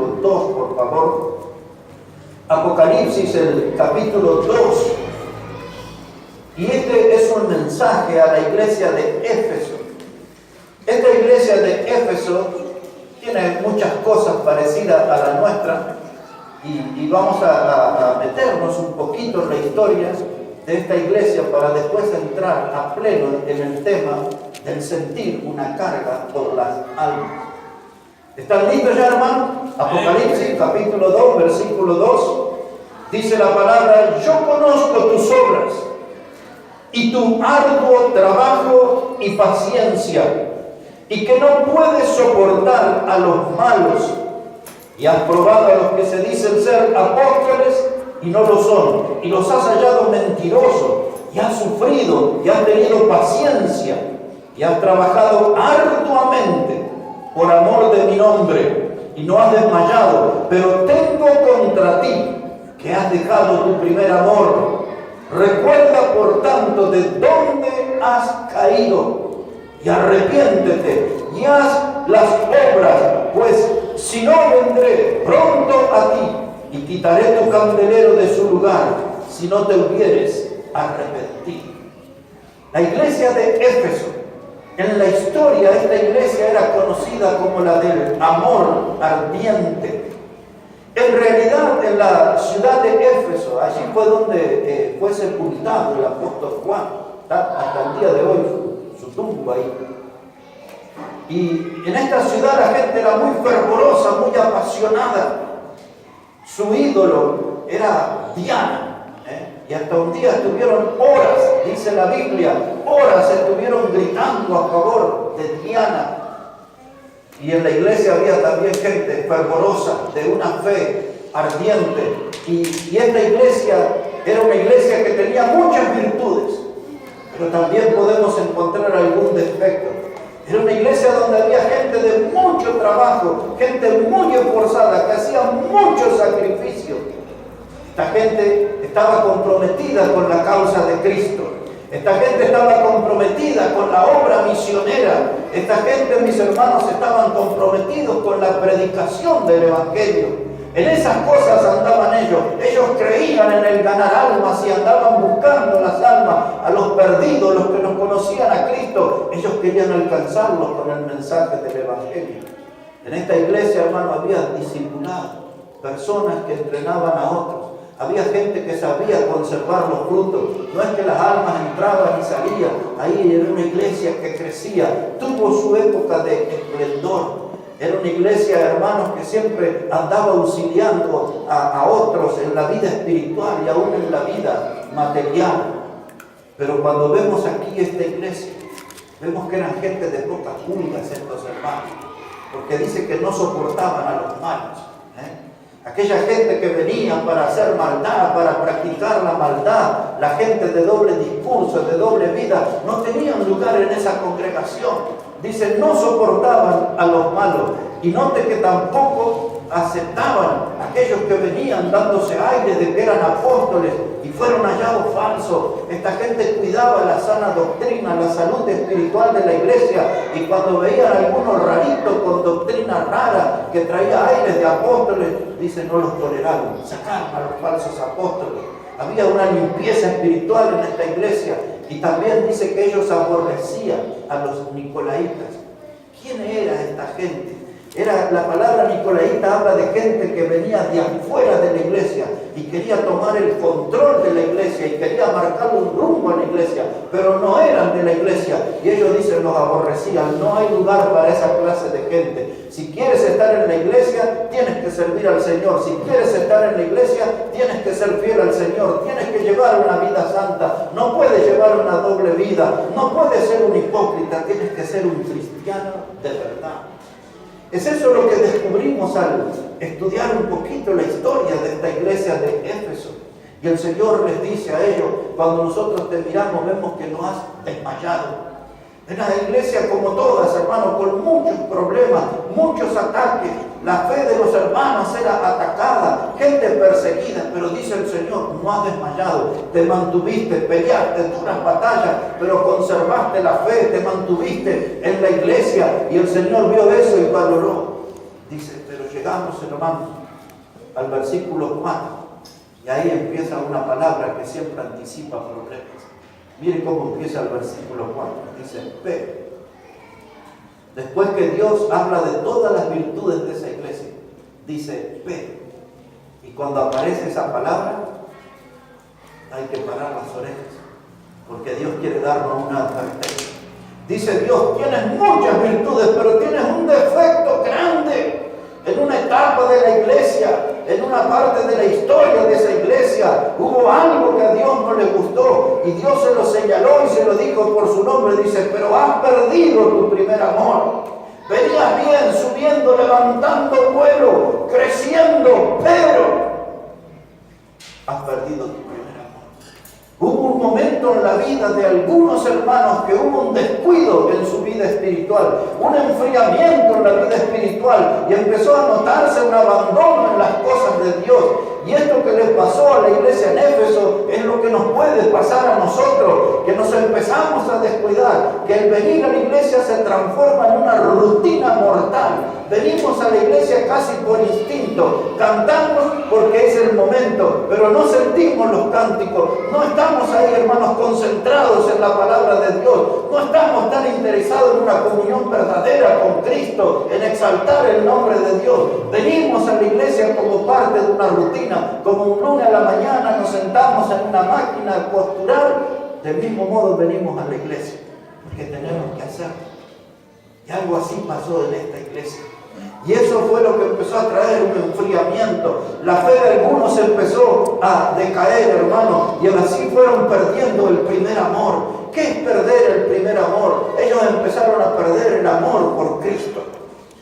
capítulo 2, por favor. Apocalipsis, el capítulo 2. Y este es un mensaje a la iglesia de Éfeso. Esta iglesia de Éfeso tiene muchas cosas parecidas a la nuestra. Y vamos a meternos un poquito en la historia de esta iglesia para después entrar a pleno en el tema del sentir una carga por las almas. ¿Están listos ya, hermano? Apocalipsis, capítulo 2, versículo 2. Dice la palabra: yo conozco tus obras y tu arduo trabajo y paciencia, y que no puedes soportar a los malos, y has probado a los que se dicen ser apóstoles y no lo son, y los has hallado mentirosos, y has sufrido, y has tenido paciencia, y has trabajado arduamente por amor de mi nombre, y no has desmayado. Pero tengo contra ti que has dejado tu primer amor. Recuerda, por tanto, de dónde has caído, y arrepiéntete, y haz las obras, pues si no, vendré pronto a ti, y quitaré tu candelero de su lugar, si no te hubieres arrepentido. La iglesia de Éfeso, en la historia, esta iglesia era conocida como la del amor ardiente. En realidad, en la ciudad de Éfeso, allí fue donde fue sepultado el apóstol Juan. Está hasta el día de hoy su tumba ahí. Y en esta ciudad la gente era muy fervorosa, muy apasionada. Su ídolo era Diana. Y hasta un día estuvieron horas, dice la Biblia, horas estuvieron gritando a favor de Diana. Y en la iglesia había también gente fervorosa, de una fe ardiente. Y esta iglesia era una iglesia que tenía muchas virtudes, pero también podemos encontrar algún defecto. Era una iglesia donde había gente de mucho trabajo, gente muy esforzada, que hacía mucho sacrificio. Esta gente estaba comprometida con la causa de Cristo. Esta gente estaba comprometida con la obra misionera. Esta gente, mis hermanos, estaban comprometidos con la predicación del Evangelio. En esas cosas andaban ellos. Ellos creían en el ganar almas y andaban buscando las almas, a los perdidos, los que no conocían a Cristo. Ellos querían alcanzarlos con el mensaje del Evangelio. En esta iglesia, hermano, había discipulados, personas que entrenaban a otros. Había gente que sabía conservar los frutos. No es que las almas entraban y salían. Ahí era una iglesia que crecía. Tuvo su época de esplendor. Era una iglesia, hermanos, que siempre andaba auxiliando a otros en la vida espiritual y aún en la vida material. Pero cuando vemos aquí esta iglesia, vemos que eran gente de pocas pulgas estos hermanos. Porque dice que no soportaban a los malos. Aquella gente que venía para hacer maldad, para practicar la maldad, la gente de doble discurso, de doble vida, no tenían lugar en esa congregación. Dice, no soportaban a los malos. Y note que tampoco aceptaban a aquellos que venían dándose aire de que eran apóstoles y fueron hallados falsos. Esta gente cuidaba la sana doctrina, la salud espiritual de la iglesia, y cuando veían algunos raritos con doctrina rara que traía aires de apóstoles, dice, no los toleraron, sacaron a los falsos apóstoles. Había una limpieza espiritual en esta iglesia. Y también dice que ellos aborrecían a los nicolaitas. ¿Quién era esta gente? La palabra nicolaita habla de gente que venía de afuera de la iglesia y quería tomar el control de la iglesia y quería marcar un rumbo a la iglesia, pero no eran de la iglesia. Y ellos dicen, los aborrecían. No hay lugar para esa clase de gente. Si quieres estar en la iglesia, tienes que servir al Señor. Si quieres estar en la iglesia, tienes que ser fiel al Señor. Tienes que llevar una vida santa. No puedes llevar una doble vida. No puedes ser un hipócrita. Tienes que ser un cristiano de verdad. Es eso lo que descubrimos al estudiar un poquito la historia de esta iglesia de Éfeso. Y el Señor les dice a ellos, cuando nosotros te miramos, vemos que no has desmayado. Era una iglesia como todas, hermanos, con muchos problemas, muchos ataques. La fe de los hermanos era atacada, gente perseguida, pero dice el Señor, no has desmayado, te mantuviste, peleaste duras batallas, pero conservaste la fe, te mantuviste en la iglesia, y el Señor vio eso y valoró. Dice, pero llegamos, hermanos, al versículo 4, y ahí empieza una palabra que siempre anticipa problemas. Mire cómo empieza el versículo 4, dice, pero, después que Dios habla de todas las virtudes de esa iglesia, dice, pero, y cuando aparece esa palabra, hay que parar las orejas, porque Dios quiere darnos una advertencia. Dice Dios, tienes muchas virtudes, pero tienes un defecto grande. En una etapa de la iglesia, en una parte de la historia de esa iglesia, hubo algo que a Dios no le gustó, y Dios se lo señaló y se lo dijo por su nombre. Dice, pero has perdido tu primer amor. Venías bien, subiendo, levantando vuelo, creciendo, pero has perdido tu primer amor. Hubo un momento en la vida de algunos hermanos que hubo un descuido en su vida espiritual, un enfriamiento en la vida espiritual, y empezó a notarse un abandono en las cosas de Dios. Y esto que les pasó a la iglesia en Éfeso es lo que nos puede pasar a nosotros, que nos empezamos a descuidar, que el venir a la iglesia se transforma en una rutina mortal. Venimos a la iglesia casi por instinto, cantamos porque es el momento, pero no sentimos los cánticos, no estamos ahí, hermanos, concentrados en la palabra de Dios, no estamos tan interesados en una comunión verdadera con Cristo, en exaltar el nombre de Dios. Venimos a la iglesia como parte de una rutina, como un lunes a la mañana nos sentamos en una máquina postural, del mismo modo venimos a la iglesia, porque tenemos que hacerlo. Y algo así pasó en esta iglesia. Y eso fue lo que empezó a traer un enfriamiento. La fe de algunos empezó a decaer, hermano, y así fueron perdiendo el primer amor. ¿Qué es perder el primer amor? Ellos empezaron a perder el amor por Cristo.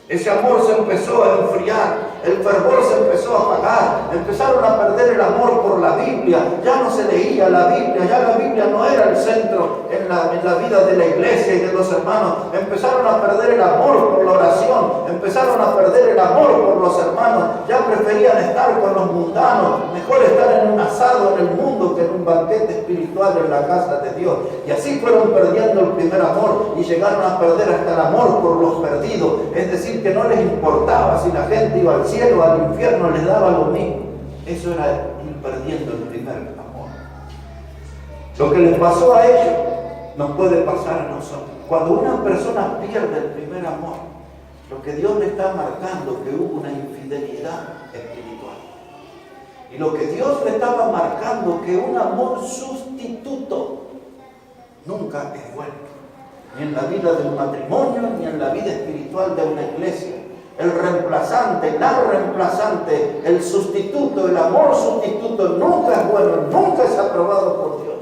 Ese amor se empezó a enfriar, el fervor se empezó a apagar, empezaron a perder el amor por la Biblia, ya no se leía la Biblia, ya la Biblia no era el centro en la vida de la iglesia y de los hermanos, empezaron a perder el amor por la oración, empezaron a perder el amor por los hermanos, ya preferían estar con los mundanos, mejor estar en un asado en el mundo que en un banquete espiritual en la casa de Dios. Y así fueron perdiendo el primer amor y llegaron a perder hasta el amor por los perdidos, es decir, que no les importaba si la gente iba al cielo o al infierno, les daba lo mismo. Eso era ir perdiendo el primer amor. Lo que les pasó a ellos nos puede pasar a nosotros. Cuando una persona pierde el primer amor, lo que Dios le está marcando que hubo una infidelidad espiritual. Y lo que Dios le estaba marcando que un amor sustituto nunca es bueno. Ni en la vida de un matrimonio, ni en la vida espiritual de una iglesia. El reemplazante, la reemplazante, el sustituto, el amor sustituto nunca es bueno, nunca es aprobado por Dios.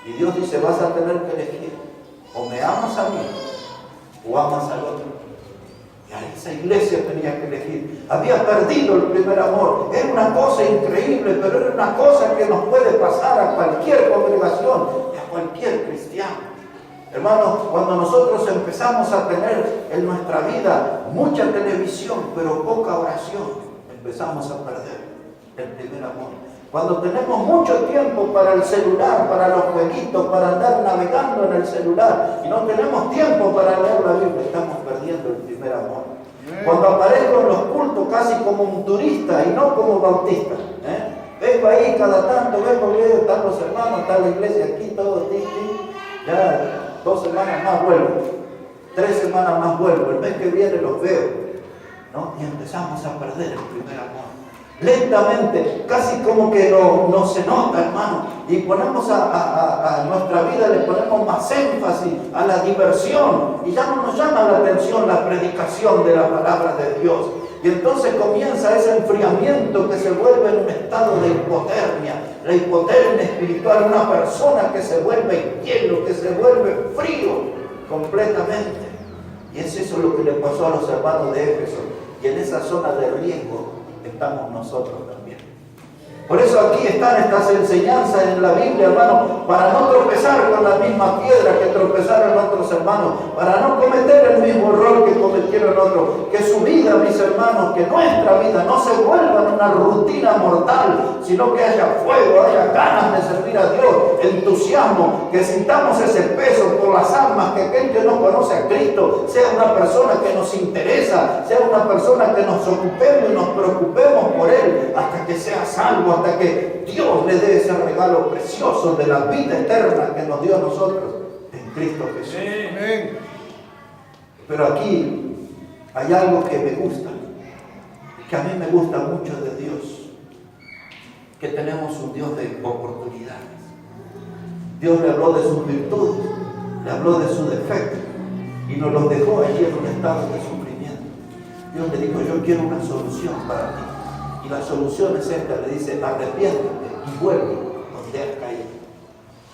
Y Dios dice, vas a tener que elegir, o me amas a mí, o amas al otro. Y ahí esa iglesia tenía que elegir. Había perdido el primer amor. Era una cosa increíble, pero era una cosa que nos puede pasar a cualquier congregación y a cualquier cristiano. Hermanos, cuando nosotros empezamos a tener en nuestra vida mucha televisión, pero poca oración, empezamos a perder el primer amor. Cuando tenemos mucho tiempo para el celular, para los jueguitos, para andar navegando en el celular, y no tenemos tiempo para leer la Biblia, estamos perdiendo el primer amor. Cuando aparezco en los cultos casi como un turista y no como bautista, vengo ahí cada tanto, veo, están los hermanos, está la iglesia aquí, todo, ya 2 semanas más vuelvo, 3 semanas más vuelvo, el mes que viene los veo, ¿no? Y empezamos a perder el primer amor. Lentamente, casi como que no se nota, hermano, y ponemos a nuestra vida, le ponemos más énfasis a la diversión, y ya no nos llama la atención la predicación de la palabra de Dios. Y entonces comienza ese enfriamiento que se vuelve en un estado de hipotermia. La hipotermia espiritual, una persona que se vuelve hielo, que se vuelve frío completamente. Y es eso lo que le pasó a los hermanos de Éfeso. Y en esa zona de riesgo estamos nosotros también. Por eso aquí están estas enseñanzas en la Biblia, hermano, para no tropezar con la misma piedra que tropezaron otros hermanos, para no cometer el mismo error que cometieron otros, que su vida, mis hermanos, que nuestra vida no se vuelva en una rutina mortal, sino que haya fuego, haya ganas de servir a Dios, entusiasmo, que sintamos ese peso por las almas, que aquel que no conoce a Cristo sea una persona que nos interesa, sea una persona que nos ocupemos y nos preocupemos por él hasta que sea salvo, hasta que Dios le dé ese regalo precioso de la vida eterna que nos dio a nosotros en Cristo Jesús. Amén. Pero aquí hay algo que me gusta, que a mí me gusta mucho de Dios, que tenemos un Dios de oportunidades. Dios le habló de sus virtudes, le habló de sus defectos y nos los dejó allí en un estado de sufrimiento. Dios le dijo: yo quiero una solución para ti. Y la solución es esta, le dice: arrepiéntete y vuelve donde has caído.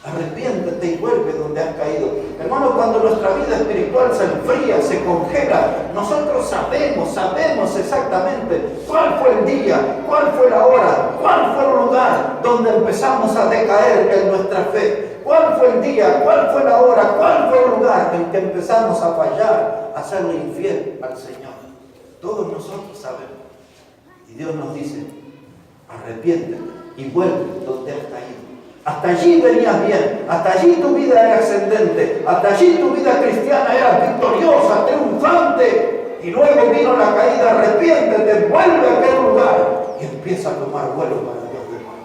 Arrepiéntete y vuelve donde has caído. Hermano, cuando nuestra vida espiritual se enfría, se congela, nosotros sabemos exactamente cuál fue el día, cuál fue la hora, cuál fue el lugar donde empezamos a decaer en nuestra fe. ¿Cuál fue el día? ¿Cuál fue la hora? ¿Cuál fue el lugar en que empezamos a fallar, a serle infiel al Señor? Todos nosotros sabemos. Y Dios nos dice: arrepiéntete y vuelve donde has caído. Hasta allí venías bien, hasta allí tu vida era ascendente, hasta allí tu vida cristiana era victoriosa, triunfante. Y luego vino la caída. Arrepiéntete, vuelve a aquel lugar y empieza a tomar vuelo para Dios de nuevo.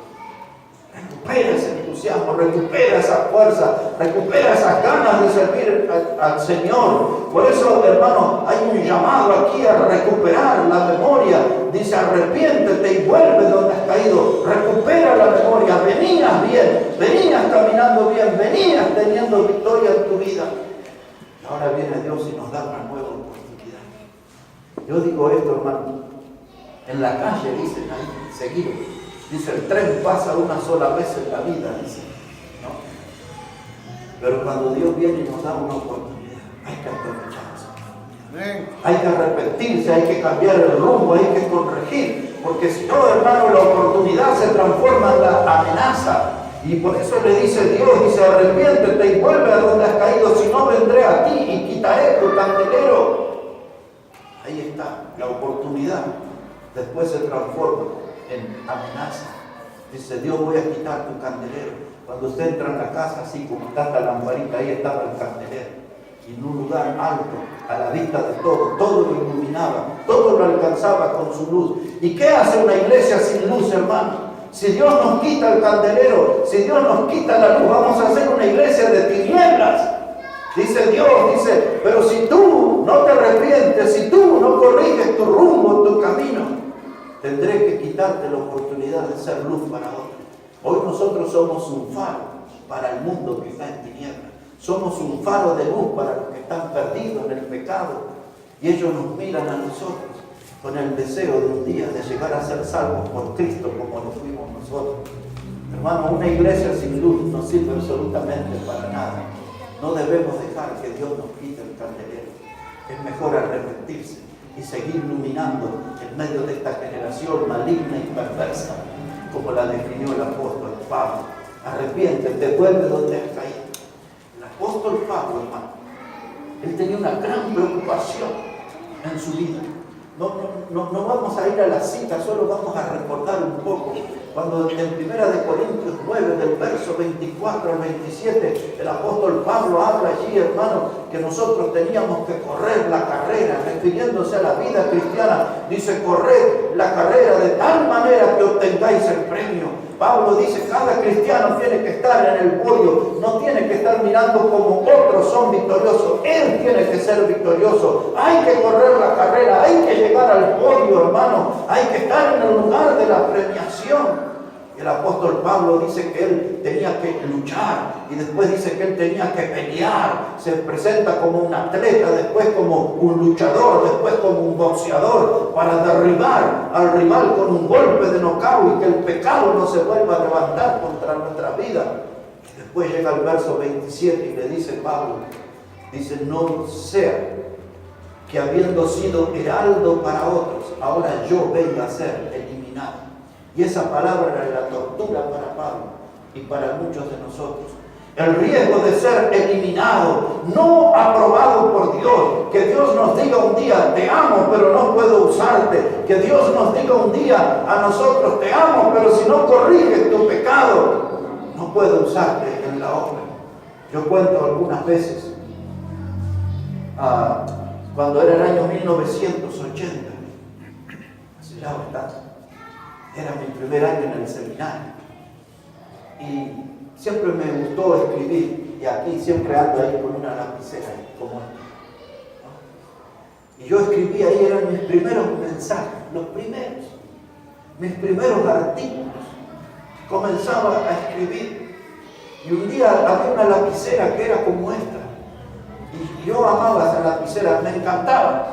Recupera ese entusiasmo, recupera esa fuerza, recupera esas ganas de servir al Señor. Por eso, hermano, hay un llamado aquí a recuperar la memoria. Dice: arrepiéntete y vuelve donde has caído. Recupera la memoria. Venías bien, venías caminando bien, venías teniendo victoria en tu vida. Y ahora viene Dios y nos da una nueva oportunidad. Yo digo esto, hermano. En la calle dicen ahí, seguido. Dice: el tren pasa una sola vez en la vida, dice, ¿no? Pero cuando Dios viene y nos da una oportunidad, hay que aprovechar esa oportunidad. Hay que arrepentirse, hay que cambiar el rumbo, hay que corregir, porque si no, hermano, la oportunidad se transforma en la amenaza. Y por eso le dice Dios, dice: arrepiéntete y vuelve a donde has caído, si no vendré a ti y quitaré tu candelero. Ahí está, la oportunidad después se transforma en amenaza. Dice: Dios, voy a quitar tu candelero. Cuando usted entra en la casa, así como está la lamparita, ahí estaba el candelero. Y en un lugar alto, a la vista de todo lo iluminaba, todo lo alcanzaba con su luz. ¿Y qué hace una iglesia sin luz, hermano? Si Dios nos quita el candelero, si Dios nos quita la luz, vamos a hacer una iglesia de tinieblas. Dice Dios, dice: pero si tú no te arrepientes, si tú no corriges tu rumbo, tu camino, tendré que quitarte la oportunidad de ser luz para otros. Hoy nosotros somos un faro para el mundo que está en tinieblas. Somos un faro de luz para los que están perdidos en el pecado. Y ellos nos miran a nosotros con el deseo de un día de llegar a ser salvos por Cristo como lo fuimos nosotros. Hermano, una iglesia sin luz no sirve absolutamente para nada. No debemos dejar que Dios nos quite el candelero. Es mejor arrepentirse y seguir iluminando en medio de esta generación maligna y perversa, como la definió el apóstol Pablo. Arrepiéntete, vuelve donde has caído. El apóstol Pablo, hermano, él tenía una gran preocupación en su vida. No vamos a ir a la cita, solo vamos a recordar un poco. Cuando en 1 Corintios 9, del verso 24 al 27, el apóstol Pablo habla allí, hermano, que nosotros teníamos que correr la carrera, refiriéndose a la vida cristiana. Dice: corred la carrera de tal manera que obtengáis el premio. Pablo dice: cada cristiano tiene que estar en el podio, no tiene que estar mirando como otros son victoriosos. Él tiene que ser victorioso. Hay que correr la carrera, hay que llegar al podio, hermano. Hay que estar en el lugar de la premiación. El apóstol Pablo dice que él tenía que luchar y después dice que él tenía que pelear. Se presenta como un atleta, después como un luchador, después como un boxeador, para derribar al rival con un golpe de nocaut y que el pecado no se vuelva a levantar contra nuestra vida. Y después llega el verso 27 y le dice Pablo, dice: no sea que habiendo sido heraldo para otros, ahora yo venga a ser eliminado. Y esa palabra era la tortura para Pablo y para muchos de nosotros. El riesgo de ser eliminado, no aprobado por Dios. Que Dios nos diga un día, te amo, pero no puedo usarte. Que Dios nos diga un día a nosotros, te amo, pero si no corriges tu pecado, no puedo usarte en la obra. Yo cuento algunas veces, cuando era el año 1980, hace ya bastante, era mi primer año en el seminario. Y siempre me gustó escribir, y aquí siempre ando ahí con una lapicera, como esta, ¿no? Y yo escribí ahí, eran mis primeros mensajes, mis primeros artículos. Comenzaba a escribir, y un día había una lapicera que era como esta, y yo amaba esa lapicera, me encantaba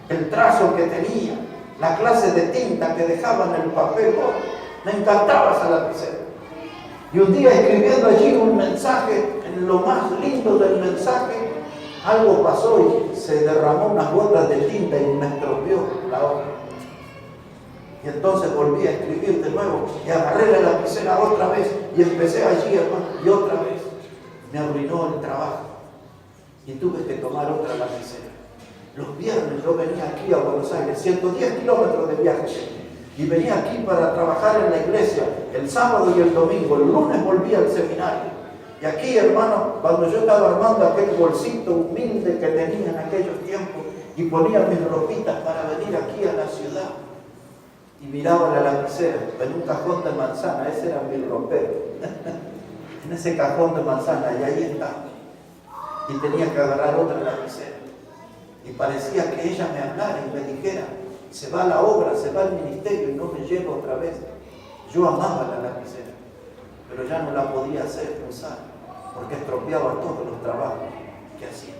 el trazo que tenía, la clase de tinta que dejaba en el papel, me encantaba esa lapicera. Y un día escribiendo allí un mensaje, en lo más lindo del mensaje, algo pasó y se derramó unas gotas de tinta y me estropeó la hoja. Y entonces volví a escribir de nuevo y agarré la lapicera otra vez y empecé allí, hermano, y otra vez. Me arruinó el trabajo y tuve que tomar otra lapicera. Los viernes yo venía aquí a Buenos Aires, 110 kilómetros de viaje. Y venía aquí para trabajar en la iglesia el sábado y el domingo. El lunes volví al seminario. Y aquí, hermano, cuando yo estaba armando aquel bolsito humilde que tenía en aquellos tiempos y ponía mis ropitas para venir aquí a la ciudad, y miraba la lapicera en un cajón de manzana, ese era mi ropero, en ese cajón de manzana, y ahí estaba. Y tenía que agarrar otra lapicera. Y parecía que ella me hablara y me dijera, se va la obra, se va el ministerio y no me lleva otra vez. Yo amaba la lapicera, pero ya no la podía usar, porque estropeaba todos los trabajos que hacía.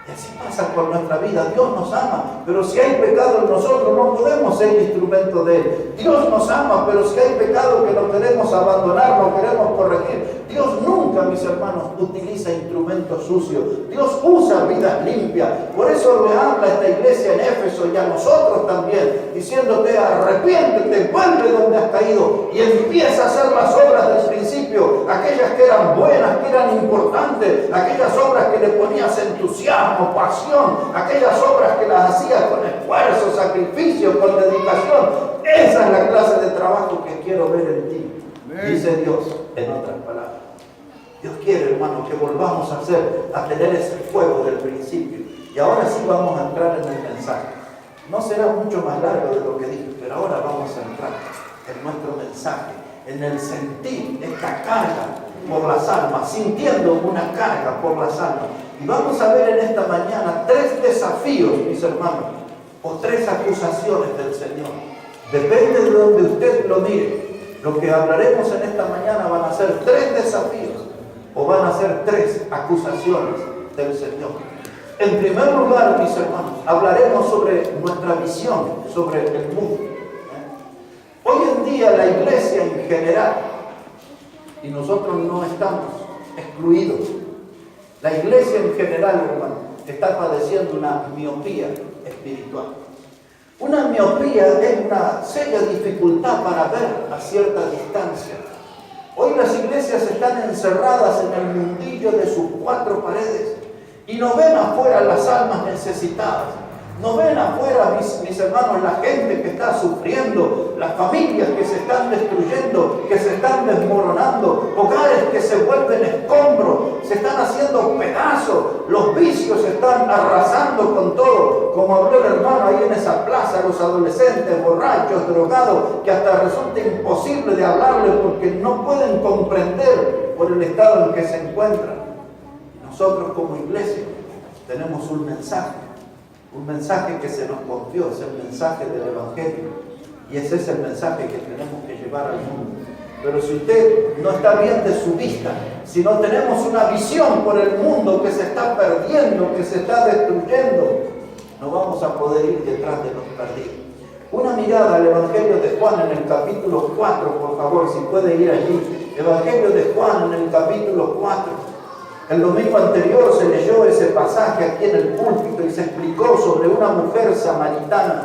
Y así pasa con nuestra vida. Dios nos ama, pero si hay pecado en nosotros no podemos ser instrumento de Él. Dios nos ama, pero si hay pecado que no queremos abandonar, no queremos corregir. Dios nunca, mis hermanos, utiliza instrumentos sucios. Dios usa vidas limpias. Por eso le habla a esta iglesia en Éfeso y a nosotros también, diciéndote, arrepiéntete, vuelve donde has caído y empieza a hacer las obras del principio, aquellas que eran buenas, que eran importantes, aquellas obras que le ponías entusiasmo, pasión, aquellas obras que las hacías con esfuerzo, sacrificio, con dedicación. Esa es la clase de trabajo que quiero ver en ti, dice Dios, en otras palabras. Dios quiere, hermano, que volvamos a tener ese fuego del principio. Y ahora sí vamos a entrar en el mensaje. No será mucho más largo de lo que dije, pero ahora vamos a entrar en nuestro mensaje, en el sentir esta carga por las almas, sintiendo una carga por las almas. Y vamos a ver en esta mañana 3 desafíos, mis hermanos, o 3 acusaciones del Señor. Depende de donde usted lo mire. Lo que hablaremos en esta mañana van a ser 3 desafíos o van a ser 3 acusaciones del Señor. En primer lugar, mis hermanos, hablaremos sobre nuestra visión, sobre el mundo. Hoy en día la iglesia en general, y nosotros no estamos excluidos, la iglesia en general, hermano, está padeciendo una miopía espiritual. Una miopía es una seria dificultad para ver a cierta distancia. Hoy las iglesias están encerradas en el mundillo de sus 4 paredes y no ven afuera las almas necesitadas. No ven afuera, mis hermanos, la gente que está sufriendo, las familias que se están destruyendo, que se están desmoronando, hogares que se vuelven escombros, se están haciendo pedazos, los vicios se están arrasando con todo. Como habló el hermano ahí en esa plaza, los adolescentes, borrachos, drogados, que hasta resulta imposible de hablarles porque no pueden comprender por el estado en que se encuentran. Nosotros como iglesia tenemos un mensaje que se nos confió, es el mensaje del Evangelio, y ese es el mensaje que tenemos que llevar al mundo. Pero si usted no está bien de su vista, si no tenemos una visión por el mundo que se está perdiendo, que se está destruyendo, no vamos a poder ir detrás de los perdidos. Una mirada al Evangelio de Juan en el capítulo 4, por favor, si puede ir allí. Evangelio de Juan en el capítulo 4. El domingo anterior se leyó ese pasaje aquí en el púlpito y se explicó sobre una mujer samaritana.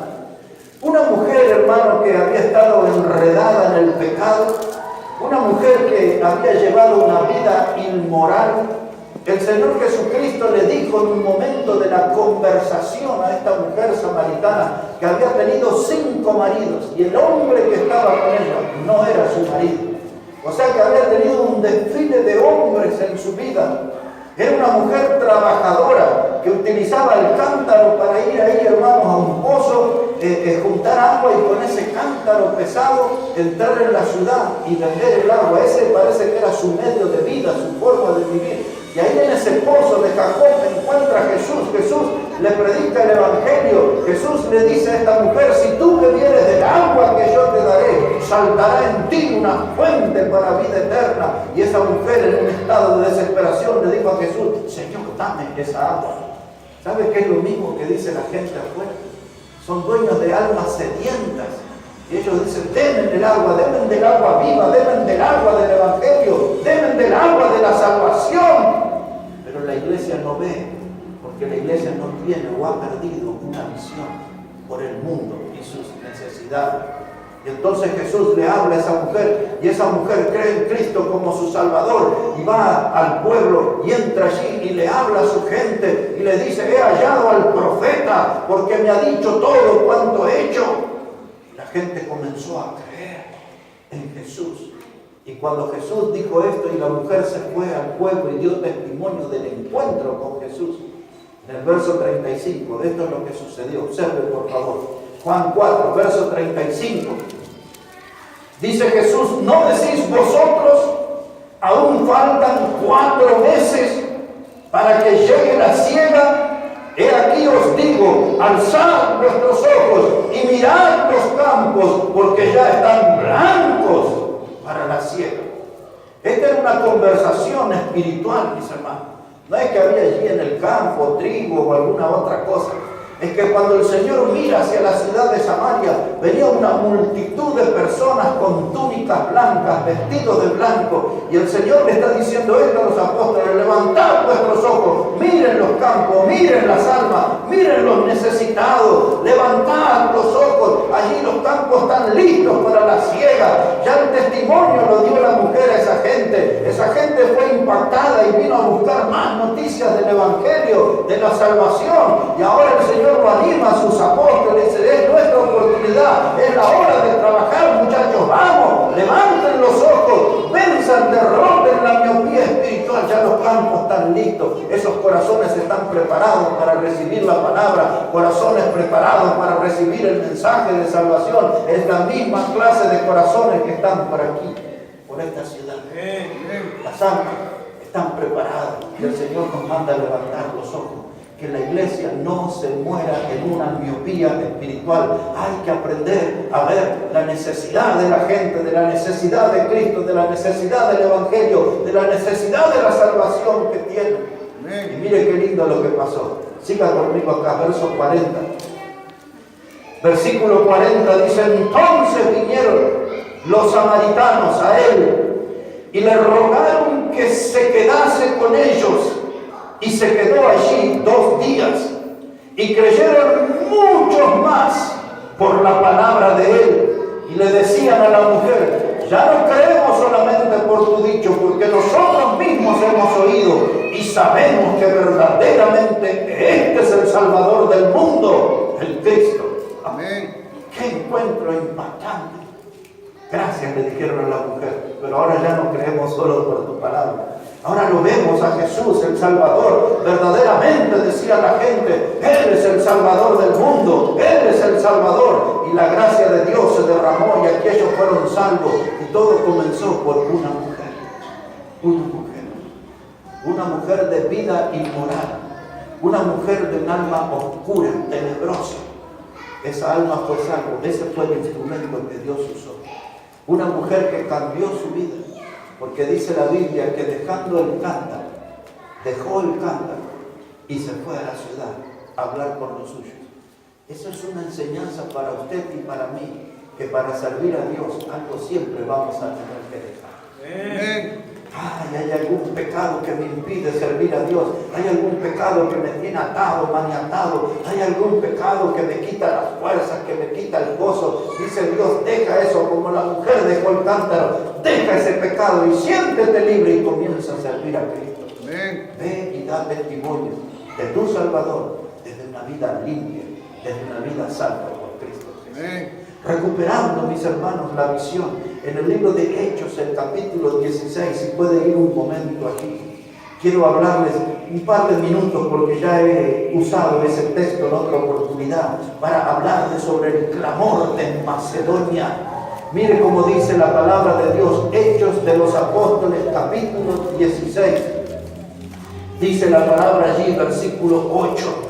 Una mujer, hermano, que había estado enredada en había llevado una vida inmoral, el Señor Jesucristo le dijo en un momento de la conversación a esta mujer samaritana que había tenido 5 maridos y el hombre que estaba con ella no era su marido. O sea que había tenido un desfile de hombres en su vida. Era una mujer trabajadora que utilizaba el cántaro para ir ahí, hermanos, a un pozo, juntar agua y con ese cántaro pesado entrar en la ciudad y vender el agua. Ese parece que era su medio de vida, su forma de vivir. Y ahí en ese pozo de Jacob encuentra a Jesús. Jesús le predica el Evangelio. Jesús le dice a esta mujer: si tú bebieres del agua que yo te daré, saltará en ti una fuente para vida eterna. Y esa mujer, en un estado de desesperación, le dijo a Jesús: Señor, dame esa agua. ¿Sabe qué es lo mismo que dice la gente afuera? Son dueños de almas sedientas. Y ellos dicen: denme del agua viva, denme del agua del Evangelio, denme del agua de la salvación. Pero la iglesia no ve, porque la iglesia no tiene o ha perdido una visión por el mundo y sus necesidades. Y entonces Jesús le habla a esa mujer, y esa mujer cree en Cristo como su Salvador, y va al pueblo y entra allí y le habla a su gente y le dice: he hallado al profeta porque me ha dicho todo cuanto he hecho. La gente comenzó a creer en Jesús. Y cuando Jesús dijo esto y la mujer se fue al pueblo y dio testimonio del encuentro con Jesús, en el verso 35, esto es lo que sucedió. Observe, por favor. Juan 4, verso 35. Dice Jesús: ¿no decís vosotros, aún faltan 4 meses para que llegue la siega? He aquí os digo, alzad vuestros ojos y mirad los campos, porque ya están blancos para la siega. Esta era una conversación espiritual, mis hermanos. No es que había allí en el campo trigo o alguna otra cosa. Es que cuando el Señor mira hacia la ciudad de Samaria, venía una multitud de personas con túnicas blancas, vestidos de blanco, y el Señor le está diciendo esto a los apóstoles: levantad vuestros ojos, miren los campos, miren las almas, miren los necesitados, levantad los ojos, allí los campos están listos para la siega. Ya el testimonio lo dio la mujer a esa gente fue impactada y vino a buscar más noticias del Evangelio, de la salvación, y ahora el Señor lo anima a sus apóstoles, dice: es nuestra oportunidad, es la hora de trabajar, muchachos, vamos, levanten los ojos, venzan, derroten la miopía espiritual, ya los campos están listos, esos corazones están preparados para recibir la palabra, corazones preparados para recibir el mensaje de salvación. Es la misma clase de corazones que están por aquí, por esta ciudad. Las almas están preparadas y el Señor nos manda a levantar los ojos. Que la iglesia no se muera en una miopía espiritual. Hay que aprender a ver la necesidad de la gente, de la necesidad de Cristo, de la necesidad del Evangelio, de la necesidad de la salvación que tienen. Y mire qué lindo lo que pasó. Siga conmigo acá, verso 40. Versículo 40 dice: entonces vinieron los samaritanos a él y le rogaron que se quedase con ellos. Y se quedó allí 2 días. Y creyeron muchos más por la palabra de él. Y le decían a la mujer: ya no creemos solamente por tu dicho, porque nosotros mismos hemos oído y sabemos que verdaderamente este es el Salvador del mundo, el Cristo. Amén. Qué encuentro impactante. Gracias, le dijeron a la mujer, pero ahora ya no creemos solo por tu palabra. Ahora lo vemos a Jesús, el Salvador. Verdaderamente, decía la gente, Él es el Salvador del mundo, Él es el Salvador. Y la gracia de Dios se derramó y aquellos fueron salvos. Y todo comenzó por una mujer. Una mujer de vida inmoral. Una mujer de un alma oscura, tenebrosa. Esa alma fue salva. Ese fue el instrumento que Dios usó. Una mujer que cambió su vida. Porque dice la Biblia que dejando el cántaro, dejó el cántaro y se fue a la ciudad a hablar con los suyos. Esa es una enseñanza para usted y para mí, que para servir a Dios algo siempre vamos a tener que dejar. Ay, hay algún pecado que me impide servir a Dios. Hay algún pecado que me tiene atado, maniatado. Hay algún pecado que me quita las fuerzas, que me quita el gozo. Dice Dios, deja eso como la mujer dejó el cántaro. Deja ese pecado y siéntete libre y comienza a servir a Cristo. Amén. Ve y da testimonio de tu Salvador desde una vida limpia, desde una vida salva por Cristo Jesús. Amén. Recuperando, mis hermanos, la visión. En el libro de Hechos, el capítulo 16, si puede ir un momento aquí. Quiero hablarles un par de minutos porque ya he usado ese texto en otra oportunidad para hablarles sobre el clamor de Macedonia. Mire cómo dice la palabra de Dios, Hechos de los Apóstoles, capítulo 16. Dice la palabra allí, versículo 8.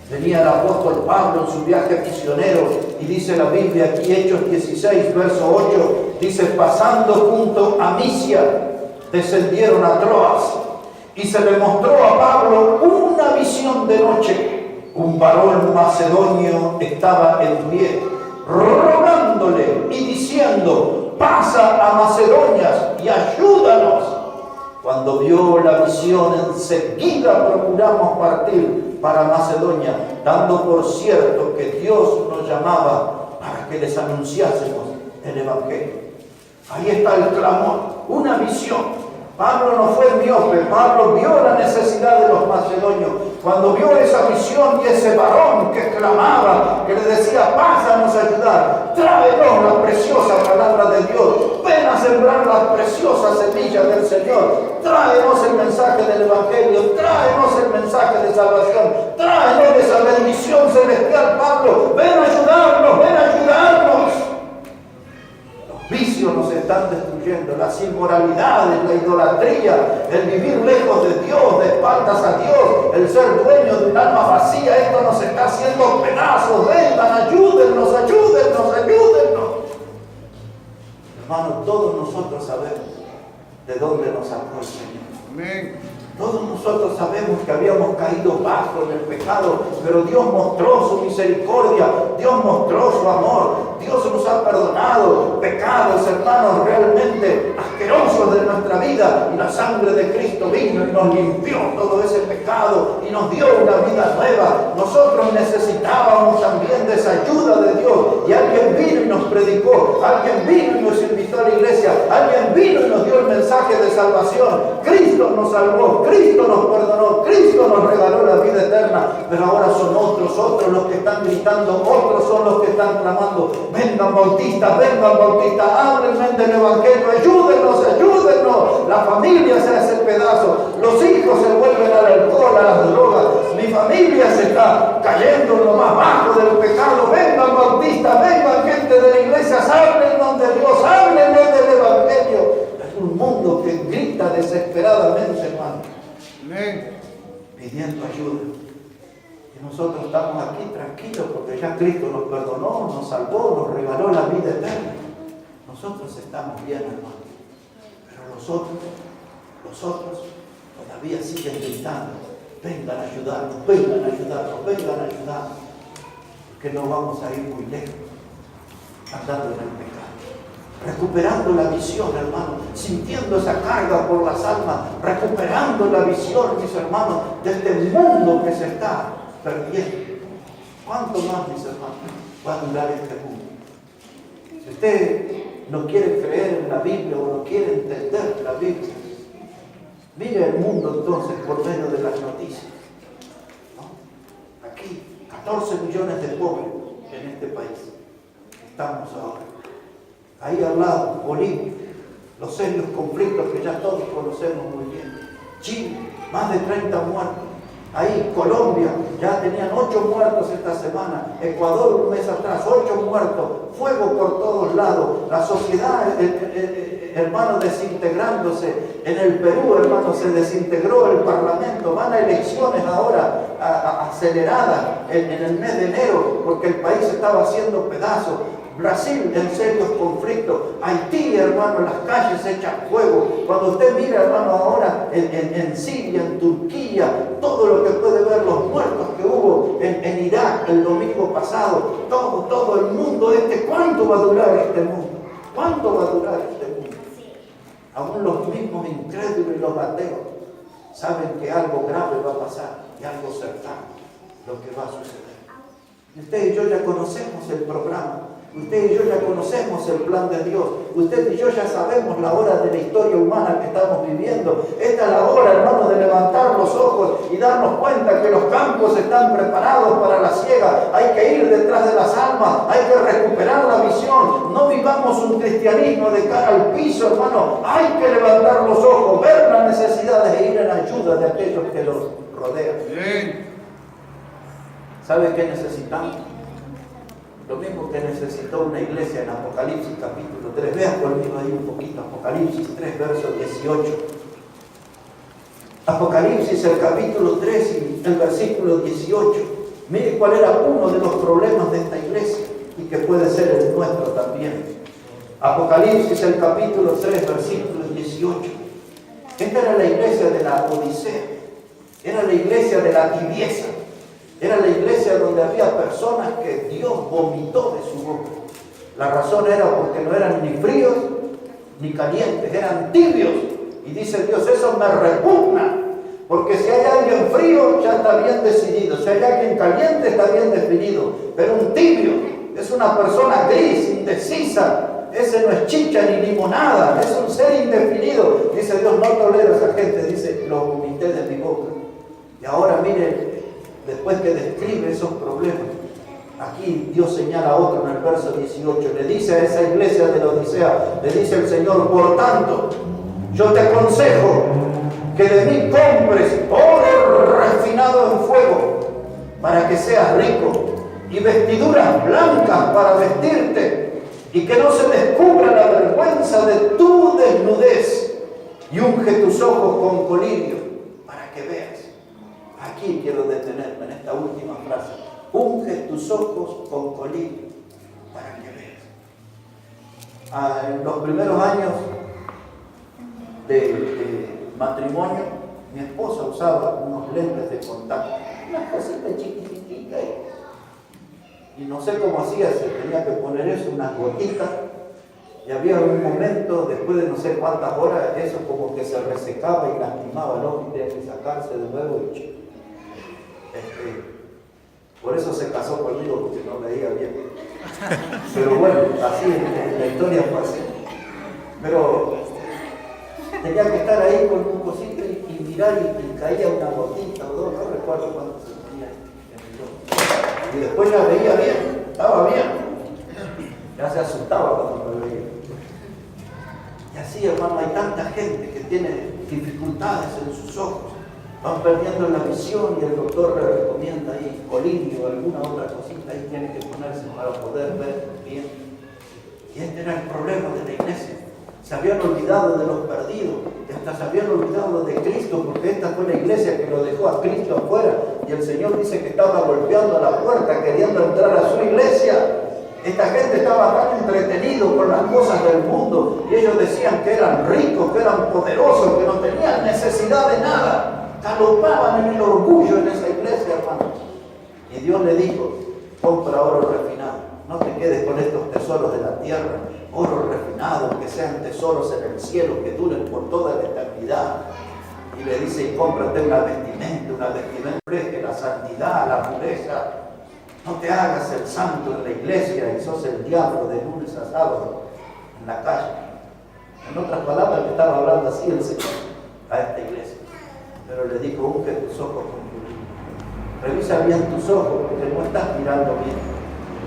Venía el apóstol Pablo en su viaje misionero y dice la Biblia aquí, Hechos 16, verso 8, dice, pasando junto a Misia, descendieron a Troas y se le mostró a Pablo una visión de noche. Un varón macedonio estaba en pie, rogándole y diciendo, pasa a Macedonia y ayúdanos. Cuando vio la visión, enseguida procuramos partir para Macedonia, dando por cierto que Dios nos llamaba para que les anunciásemos el Evangelio. Ahí está el clamor, una visión. Pablo no fue miope, Pablo vio la necesidad de los macedonios. Cuando vio esa visión y ese varón que clamaba, que le decía, pásanos a ayudar, tráenos la preciosa palabra de Dios, ven a sembrar las preciosas semillas del Señor, tráenos el mensaje del Evangelio, tráenos el mensaje de salvación, tráenos esa bendición celestial, Pablo, ven a ayudarnos, ven a ayudarnos. Los vicios nos están destruyendo, las inmoralidades, la idolatría, el vivir lejos de Dios, de espaldas a Dios, el ser dueño de un alma vacía, esto nos está haciendo pedazos. Vengan, ayúdennos, ayúdennos, ayúdennos. Hermanos, todos nosotros sabemos de dónde nos sacó el Señor. Amén. Todos nosotros sabemos que habíamos caído bajo en el pecado, pero Dios mostró su misericordia, Dios mostró su amor, Dios nos ha perdonado pecados, hermanos, realmente asquerosos de nuestra vida, y la sangre de Cristo vino y nos limpió todo ese pecado y nos dio una vida nueva. Nosotros necesitábamos también de esa ayuda de Dios, y alguien vino y nos predicó, alguien vino y nos invitó a la iglesia, alguien vino y nos dio el mensaje de salvación. Cristo nos salvó, Cristo nos perdonó, Cristo nos regaló la vida eterna, pero ahora son otros los que están gritando, otros son los que están clamando, vengan bautistas, háblenme del Evangelio, ayúdenos, ayúdenos. La familia se hace pedazo, los hijos se vuelven al alcohol, a las drogas, mi familia se está cayendo en lo más bajo del pecado. Vengan bautistas, vengan gente de la iglesia, háblennos de Dios, háblenme del Evangelio. Es un mundo que grita desesperadamente, hermano, pidiendo ayuda. Y nosotros estamos aquí tranquilos porque ya Cristo nos perdonó, nos salvó, nos regaló la vida eterna. Nosotros estamos bien, hermano. Pero los otros todavía siguen gritando, vengan a ayudarnos, vengan a ayudarnos, vengan a ayudarnos. Porque no vamos a ir muy lejos andando en el pecado. Recuperando la visión, hermano, sintiendo esa carga por las almas, recuperando la visión, mis hermanos, de este mundo que se está perdiendo. ¿Cuánto más, mis hermanos, va a durar este mundo? Si usted no quiere creer en la Biblia o no quiere entender la Biblia, mire el mundo entonces por medio de las noticias, ¿no? Aquí, 14 millones de pobres en este país. Estamos ahora. Ahí al lado, Bolivia, los serios conflictos que ya todos conocemos muy bien. Chile, más de 30 muertos. Ahí, Colombia, ya tenían 8 muertos esta semana. Ecuador, un mes atrás, 8 muertos. Fuego por todos lados. La sociedad, hermano, desintegrándose. En el Perú, hermano, se desintegró el parlamento. Van a elecciones ahora aceleradas en el mes de enero, porque el país estaba haciendo pedazos. Brasil en serios conflictos, Haití, hermano, en las calles se echan fuego. Cuando usted mira, hermano, ahora en Siria, en Turquía, todo lo que puede ver, los muertos que hubo en Irak el domingo pasado, todo el mundo ¿cuánto va a durar este mundo? ¿Cuánto va a durar este mundo? Aún los mismos incrédulos y los ateos saben que algo grave va a pasar y algo cercano lo que va a suceder. Y usted y yo ya conocemos el programa. Usted y yo ya conocemos el plan de Dios. Usted y yo ya sabemos la hora de la historia humana que estamos viviendo. Esta es la hora, hermano, de levantar los ojos y darnos cuenta que los campos están preparados para la siega. Hay que ir detrás de las almas, hay que recuperar la visión. No vivamos un cristianismo de cara al piso, hermano. Hay que levantar los ojos, ver las necesidades e ir en ayuda de aquellos que los rodean. Bien. ¿Sabe qué necesitamos? Lo mismo que necesitó una iglesia en Apocalipsis capítulo 3. Vean conmigo ahí un poquito, Apocalipsis 3, verso 18. Apocalipsis, el capítulo 3 y el versículo 18. Mire cuál era uno de los problemas de esta iglesia y que puede ser el nuestro también. Apocalipsis, el capítulo 3, versículo 18. Esta era la iglesia de la Odisea. Era la iglesia de la tibieza. Era la iglesia donde había personas que Dios vomitó de su boca. La razón era porque no eran ni fríos ni calientes, eran tibios. Y dice Dios, eso me repugna. Porque si hay alguien frío, ya está bien decidido. Si hay alguien caliente, está bien definido. Pero un tibio es una persona gris, indecisa. Ese no es chicha ni limonada, es un ser indefinido. Dice Dios, no tolero a esa gente. Dice, lo vomité de mi boca. Y ahora mire, después que describe esos problemas, aquí Dios señala a otro en el verso 18, le dice a esa iglesia de la Odisea, le dice el Señor, por tanto, yo te aconsejo que de mí compres oro refinado en fuego, para que seas rico, y vestiduras blancas para vestirte, y que no se descubra la vergüenza de tu desnudez, y unge tus ojos con colirio, para que veas. Aquí quiero detenerme en esta última frase. Unge tus ojos con colirio para que veas. En los primeros años de matrimonio, mi esposa usaba unos lentes de contacto, unas cositas chiquititas. Y no sé cómo hacía, se tenía que poner eso, unas gotitas. Y había un momento, después de no sé cuántas horas, eso como que se resecaba y lastimaba el ojo y tenía que sacarse de nuevo y por eso se casó conmigo, porque no veía bien. Pero bueno, así en la historia fue así. Pero tenía que estar ahí con un cosito y mirar y caía una gotita o dos, no recuerdo cuánto se ponía en el ojo. Y después ya veía bien, estaba bien. Ya se asustaba cuando me veía. Y así, hermano, hay tanta gente que tiene dificultades en sus ojos. Van perdiendo la visión y el doctor le recomienda ahí colirio o alguna otra cosita ahí tiene que ponerse para poder ver bien. Y este era el problema de la iglesia. Se habían olvidado de los perdidos, y hasta se habían olvidado de Cristo, porque esta fue la iglesia que lo dejó a Cristo afuera. Y el Señor dice que estaba golpeando a la puerta, queriendo entrar a su iglesia. Esta gente estaba tan entretenido con las cosas del mundo, y ellos decían que eran ricos, que eran poderosos, que no tenían necesidad de nada. Galopaban en el orgullo en esa iglesia, hermano. Y Dios le dijo, compra oro refinado. No te quedes con estos tesoros de la tierra. Oro refinado, que sean tesoros en el cielo, que duren por toda la eternidad. Y le dice, y cómprate una vestimenta fresca, la santidad, la pureza. No te hagas el santo en la iglesia y sos el diablo de lunes a sábado en la calle. En otras palabras, le estaba hablando así el Señor a esta iglesia. Pero le dijo, unge tus ojos con colirio. Revisa bien tus ojos porque no estás mirando bien.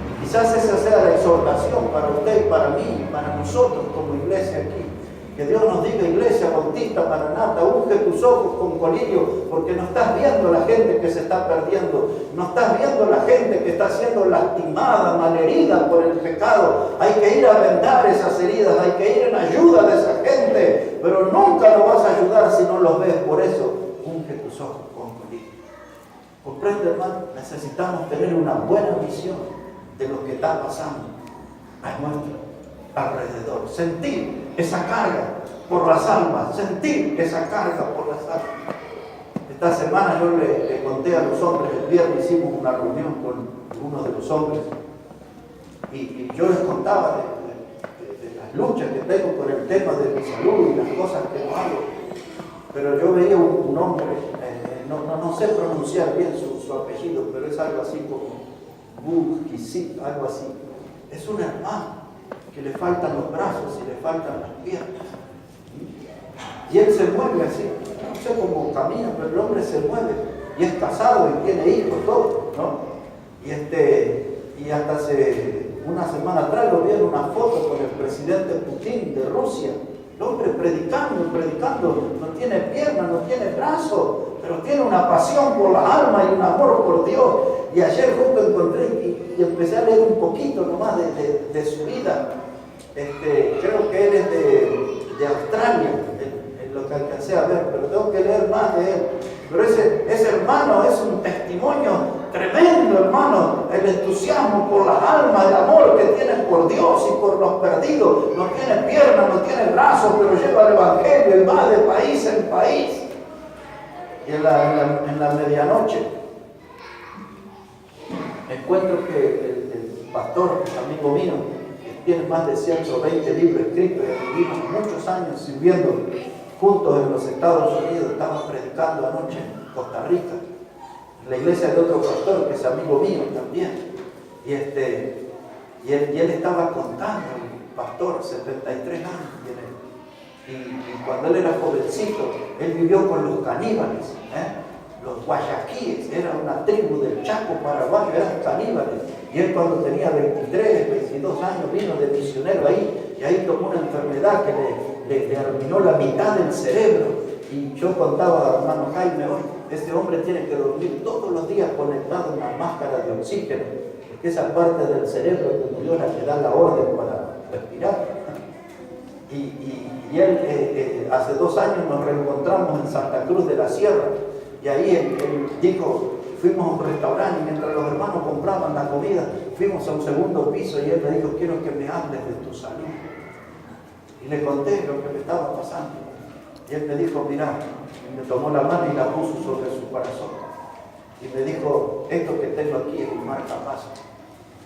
Y quizás esa sea la exhortación para usted y para mí y para nosotros como iglesia aquí. Que Dios nos diga, iglesia bautista, Maranata, unge tus ojos con colirio, porque no estás viendo la gente que se está perdiendo, no estás viendo la gente que está siendo lastimada, malherida por el pecado. Hay que ir a vendar esas heridas, hay que ir en ayuda de esa gente, pero nunca lo vas a ayudar si no los ves. Por eso, unge tus ojos con colirio. ¿Comprende, hermano? Necesitamos tener una buena visión de lo que está pasando a nuestro alrededor. Sentir esa carga por las almas, sentir esa carga por las almas. Esta semana yo le conté a los hombres, el viernes hicimos una reunión con uno de los hombres y yo les contaba de las luchas que tengo con el tema de mi salud y las cosas que no hago. Pero yo veía un hombre, no sé pronunciar bien su apellido, pero es algo así como Bukisip, algo así. Es un hermano que le faltan los brazos y le faltan las piernas. Y él se mueve así, no sé cómo camina, pero el hombre se mueve. Y es casado y tiene hijos, todo, ¿no? Y hasta hace una semana atrás lo vi en una foto con el presidente Putin de Rusia. El hombre predicando, no tiene piernas, no tiene brazos, pero tiene una pasión por la alma y un amor por Dios. Y ayer justo encontré y empecé a leer un poquito nomás de su vida. Creo que él es de Australia, en lo que alcancé a ver, pero tengo que leer más de él. Pero ese hermano es un testimonio tremendo, hermano. El entusiasmo por la alma, el amor que tiene por Dios y por los perdidos. No tiene piernas, no tiene brazos, pero lleva el evangelio y va de país en país. Y en la medianoche encuentro que el pastor, amigo mío, que tiene más de 120 libros escritos y vivimos muchos años sirviendo juntos en los Estados Unidos, estaba predicando anoche en Costa Rica, en la iglesia de otro pastor que es amigo mío también. Y él estaba contando, el pastor, 73 años tiene. Y cuando él era jovencito, él vivió con los caníbales, los guayaquíes, era una tribu del Chaco paraguayo, eran caníbales. Y él cuando tenía 23, 22 años vino de misionero ahí, y ahí tomó una enfermedad que le arruinó la mitad del cerebro. Y yo contaba, hermano Jaime, hoy, este hombre tiene que dormir todos los días conectado a una máscara de oxígeno, porque esa parte del cerebro que Dios le da la orden para respirar. Y él, hace 2 años nos reencontramos en Santa Cruz de la Sierra, y ahí él dijo, fuimos a un restaurante y mientras los hermanos compraban la comida, fuimos a un segundo piso y él me dijo, quiero que me hables de tu salud. Y le conté lo que me estaba pasando. Y él me dijo, mira, y me tomó la mano y la puso sobre su corazón. Y me dijo, esto que tengo aquí es un marcapaso.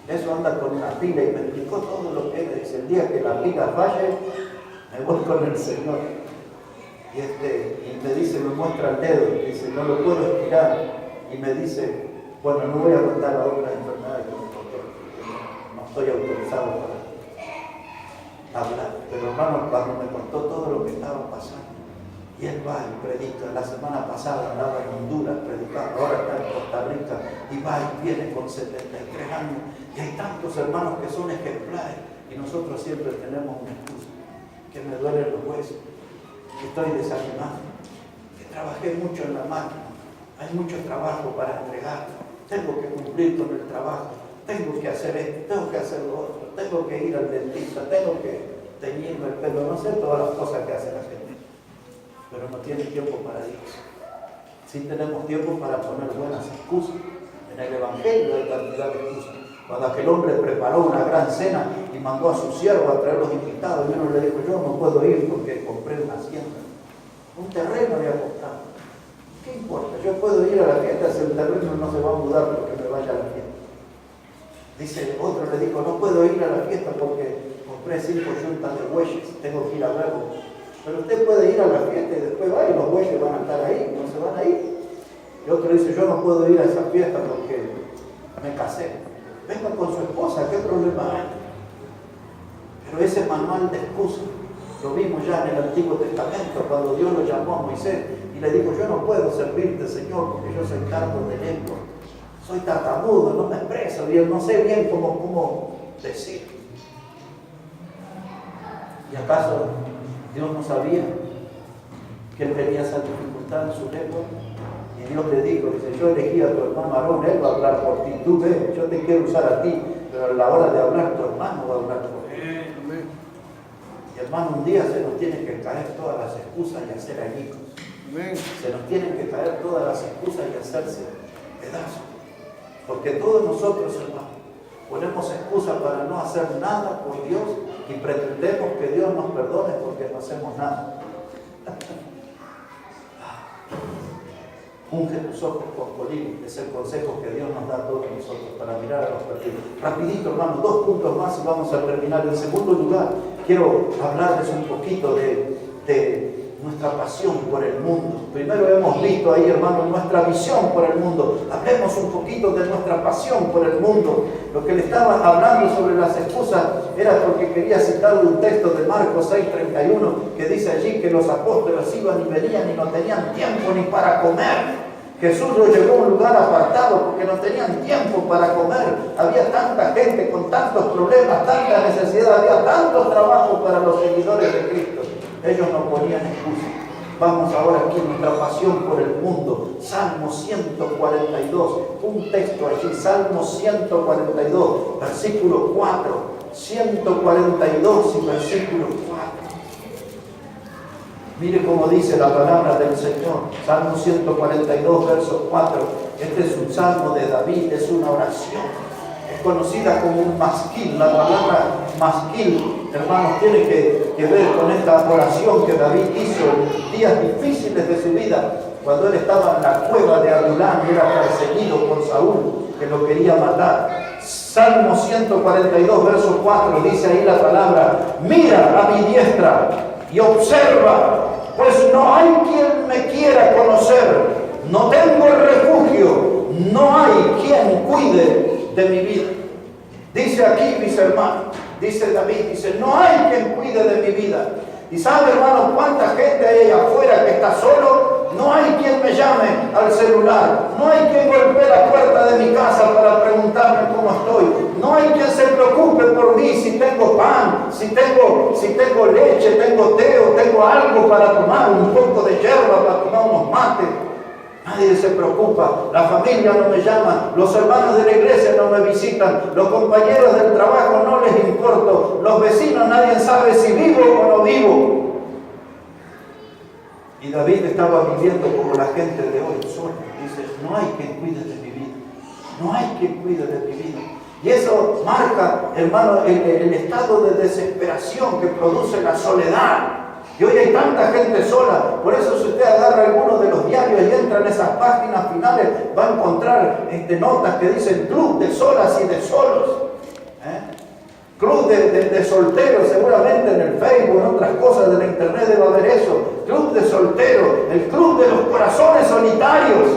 Eso anda con una pila y me explicó todo lo que era. Dice, el día que la pila falle, me voy con el Señor. Y me dice, me muestra el dedo, dice, no lo puedo estirar. Y me dice, bueno, no voy a contar la otra enfermedad que me contó, porque no estoy autorizado para hablar. Pero hermano, cuando me contó todo lo que estaba pasando, y él va y predica. La semana pasada andaba en Honduras predicando, ahora está en Costa Rica, y va y viene con 73 años. Y hay tantos hermanos que son ejemplares, y nosotros siempre tenemos una excusa, que me duelen los huesos, que estoy desanimado, que trabajé mucho en la máquina, hay mucho trabajo para entregar, tengo que cumplir con el trabajo, tengo que hacer esto, tengo que hacer lo otro, tengo que ir al dentista, tengo que teñirme el pelo, no sé todas las cosas que hace la gente. Pero no tiene tiempo para Dios. Sí tenemos tiempo para poner buenas excusas. En el Evangelio hay cantidad de excusas. Cuando aquel hombre preparó una gran cena y mandó a su siervo a traer los invitados, y uno le dijo, yo no puedo ir porque compré una hacienda. Un terreno había comprado. ¿Qué importa? Yo puedo ir a la fiesta si el terreno no se va a mudar porque me vaya a la fiesta. Dice, otro le dijo, no puedo ir a la fiesta porque compré 5 yuntas de bueyes, tengo que ir a verlos. Pero usted puede ir a la fiesta y después va y los bueyes van a estar ahí, no se van a ir. Y otro dice, yo no puedo ir a esa fiesta porque me casé. Venga con su esposa, ¿qué problema hay? Pero ese manual de excusas lo vimos ya en el Antiguo Testamento, cuando Dios lo llamó a Moisés y le dijo, yo no puedo servirte, Señor, porque yo soy tardo de lengua. Soy tartamudo, no me expreso bien, no sé bien cómo decir. ¿Y acaso Dios no sabía que él tenía esa dificultad en su lengua? Y Dios le dijo, dice, yo elegí a tu hermano Aarón, él va a hablar por ti, tú ves, yo te quiero usar a ti, pero a la hora de hablar tu hermano va a hablar por ti. Y hermano, un día se nos tienen que caer todas las excusas y hacer añicos. Se nos tienen que caer todas las excusas y hacerse pedazos. Porque todos nosotros, hermano, ponemos excusas para no hacer nada por Dios y pretendemos que Dios nos perdone porque no hacemos nada. Unge tus ojos con colín, es el consejo que Dios nos da a todos nosotros para mirar a los perdidos. Rapidito, hermano, 2 puntos más y vamos a terminar. En segundo lugar, quiero hablarles un poquito de nuestra pasión por el mundo. Primero hemos visto ahí, hermanos, nuestra visión por el mundo. Hablemos un poquito de nuestra pasión por el mundo. Lo que le estaba hablando sobre las excusas era porque quería citarle un texto de Marcos 6:31 que dice allí que los apóstoles iban y venían y no tenían tiempo ni para comer. Jesús los llevó a un lugar apartado porque no tenían tiempo para comer. Había tanta gente con tantos problemas, tanta necesidad, había tanto trabajo para los seguidores de Cristo. Ellos no ponían excusa. Vamos ahora aquí, nuestra pasión por el mundo. Salmo 142, un texto allí, Salmo 142, versículo 4. 142 y versículo 4. Mire cómo dice la palabra del Señor. Salmo 142, verso 4. Este es un salmo de David, es una oración. Es conocida como un masquil. La palabra masquil, hermanos, tiene que ver con esta oración que David hizo en días difíciles de su vida, cuando él estaba en la cueva de Adulán y era perseguido por Saúl, que lo quería matar. Salmo 142, verso 4, dice ahí la palabra: mira a mi diestra y observa, pues no hay quien me quiera conocer, no tengo refugio, no hay quien cuide de mi vida. Dice aquí, mis hermanos, dice David, dice, no hay quien cuide de mi vida. Y sabe, hermano, cuánta gente hay allá afuera que está solo. No hay quien me llame al celular, no hay quien golpee la puerta de mi casa para preguntarme cómo estoy, no hay quien se preocupe por mí si tengo pan, si tengo leche, tengo té o tengo algo para tomar, un poco de hierba para tomar unos mates. Nadie se preocupa, la familia no me llama, los hermanos de la iglesia no me visitan, los compañeros del trabajo no les importo, los vecinos nadie sabe si vivo o no vivo. Y David estaba viviendo como la gente de hoy, solo. Dice, no hay quien cuide de mi vida, no hay quien cuide de mi vida. Y eso marca, hermano, el estado de desesperación que produce la soledad. Y hoy hay tanta gente sola. Por eso si usted agarra alguno de los diarios y entra en esas páginas finales, va a encontrar notas que dicen club de solas y de solos. Club de solteros, seguramente en el Facebook, en otras cosas de la internet debe haber eso. Club de solteros, el club de los corazones solitarios.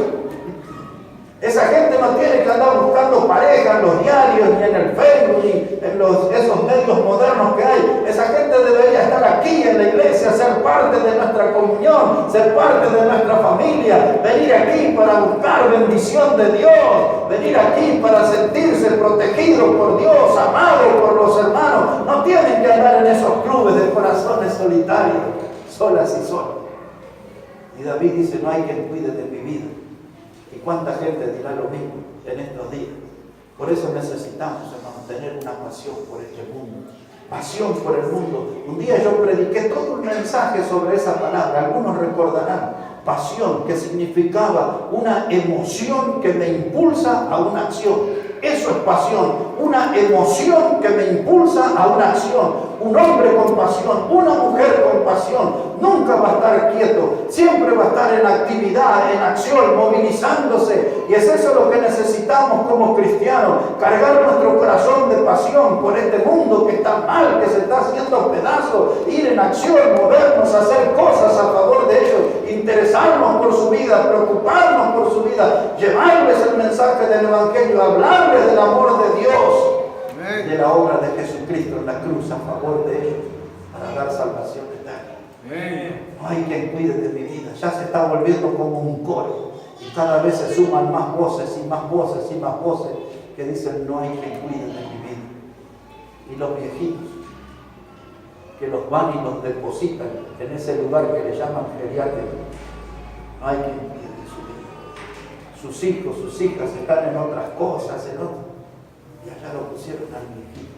Esa gente no tiene que andar buscando pareja en los diarios, ni en el Facebook, ni en esos medios modernos que hay. Esa gente debería estar aquí en la iglesia, ser parte de nuestra comunión, ser parte de nuestra familia, venir aquí para buscar bendición de Dios, venir aquí para sentirse protegidos por Dios, amados por los hermanos. No tienen que andar en esos clubes de corazones solitarios, solas y solos. Y David dice, no hay quien cuide de mi vida. ¿Y cuánta gente dirá lo mismo en estos días? Por eso necesitamos, hermanos, tener una pasión por este mundo. Pasión por el mundo. Un día yo prediqué todo un mensaje sobre esa palabra. Algunos recordarán. Pasión, que significaba una emoción que me impulsa a una acción. Eso es pasión, una emoción que me impulsa a una acción. Un hombre con pasión, una mujer con pasión, nunca va a estar quieto, siempre va a estar en actividad, en acción, movilizándose. Y es eso lo que necesitamos como cristianos, cargar nuestro corazón de pasión por este mundo que está mal, que se está haciendo pedazos, ir en acción, movernos, hacer cosas a favor de ellos, interesarnos por su vida, preocuparnos por su vida, llevarles el mensaje del Evangelio, hablarles del amor de Dios, de la obra de Jesucristo en la cruz a favor de ellos, para dar salvación eterna. No hay quien cuide de mi vida, ya se está volviendo como un coro, y cada vez se suman más voces y más voces y más voces que dicen no hay quien cuide de mi vida. Y los viejitos que los van y los depositan en ese lugar que le llaman geriátrico, no hay quien cuide de su vida. Sus hijos, sus hijas están en otras cosas, en otras. Y allá lo pusieron al viejito.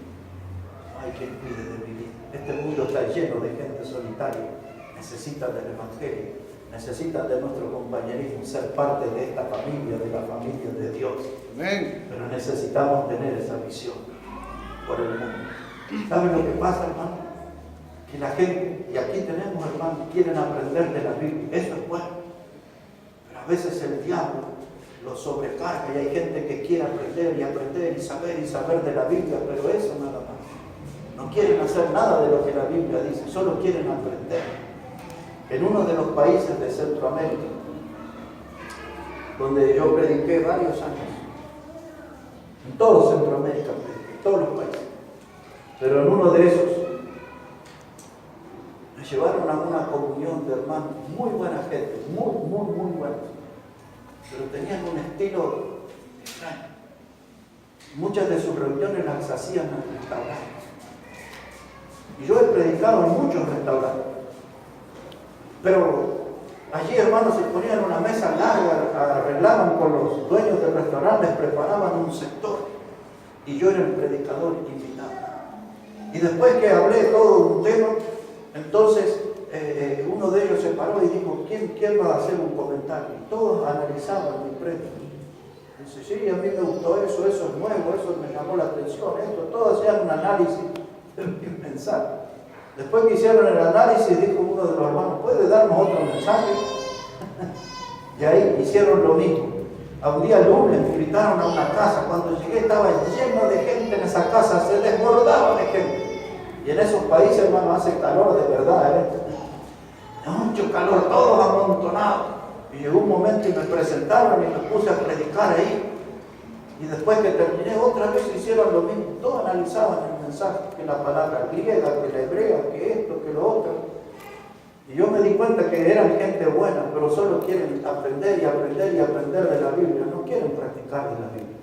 No hay quien cuide de mi vida. Este mundo está lleno de gente solitaria. Necesitan del Evangelio. Necesitan de nuestro compañerismo. Ser parte de esta familia, de la familia de Dios. Amén. Pero necesitamos tener esa visión por el mundo. ¿Saben lo que pasa, hermano? Que la gente, y aquí tenemos, hermano, quieren aprender de la Biblia. Eso es bueno. Pero a veces el diablo lo sobrecarga y hay gente que quiere aprender y saber de la Biblia, pero eso nada más. No quieren hacer nada de lo que la Biblia dice, solo quieren aprender. En uno de los países de Centroamérica, donde yo prediqué varios años, en todo Centroamérica, en todos los países, pero en uno de esos, me llevaron a una comunión de hermanos, muy buena gente, muy buena, pero tenían un estilo extraño. Muchas de sus reuniones las hacían en restaurantes. Y yo he predicado en muchos restaurantes. Pero allí, hermanos, se ponían una mesa larga, arreglaban con los dueños del restaurante, les preparaban un sector. Y yo era el predicador invitado. Y después que hablé todo un tema, entonces uno de ellos se paró y dijo, ¿quién va a hacer un comentario? Y todos analizaban mi prédica. Dice, sí, a mí me gustó eso, eso es nuevo, eso me llamó la atención, esto, todos hacían un análisis de mi mensaje. Después que hicieron el análisis, dijo uno de los hermanos, ¿puede darnos otro mensaje? Y ahí hicieron lo mismo. A un día lunes me invitaron a una casa, cuando llegué estaba lleno de gente en esa casa, se desbordaba de gente. Y en esos países, hermano, hace calor de verdad, mucho calor, todos amontonados. Y llegó un momento y me presentaron y me puse a predicar ahí. Y después que terminé, otra vez hicieron lo mismo. Todos analizaban el mensaje, que la palabra griega, que la hebrea, que esto, que lo otro. Y yo me di cuenta que eran gente buena, pero solo quieren aprender y aprender y aprender de la Biblia. No quieren practicar de la Biblia.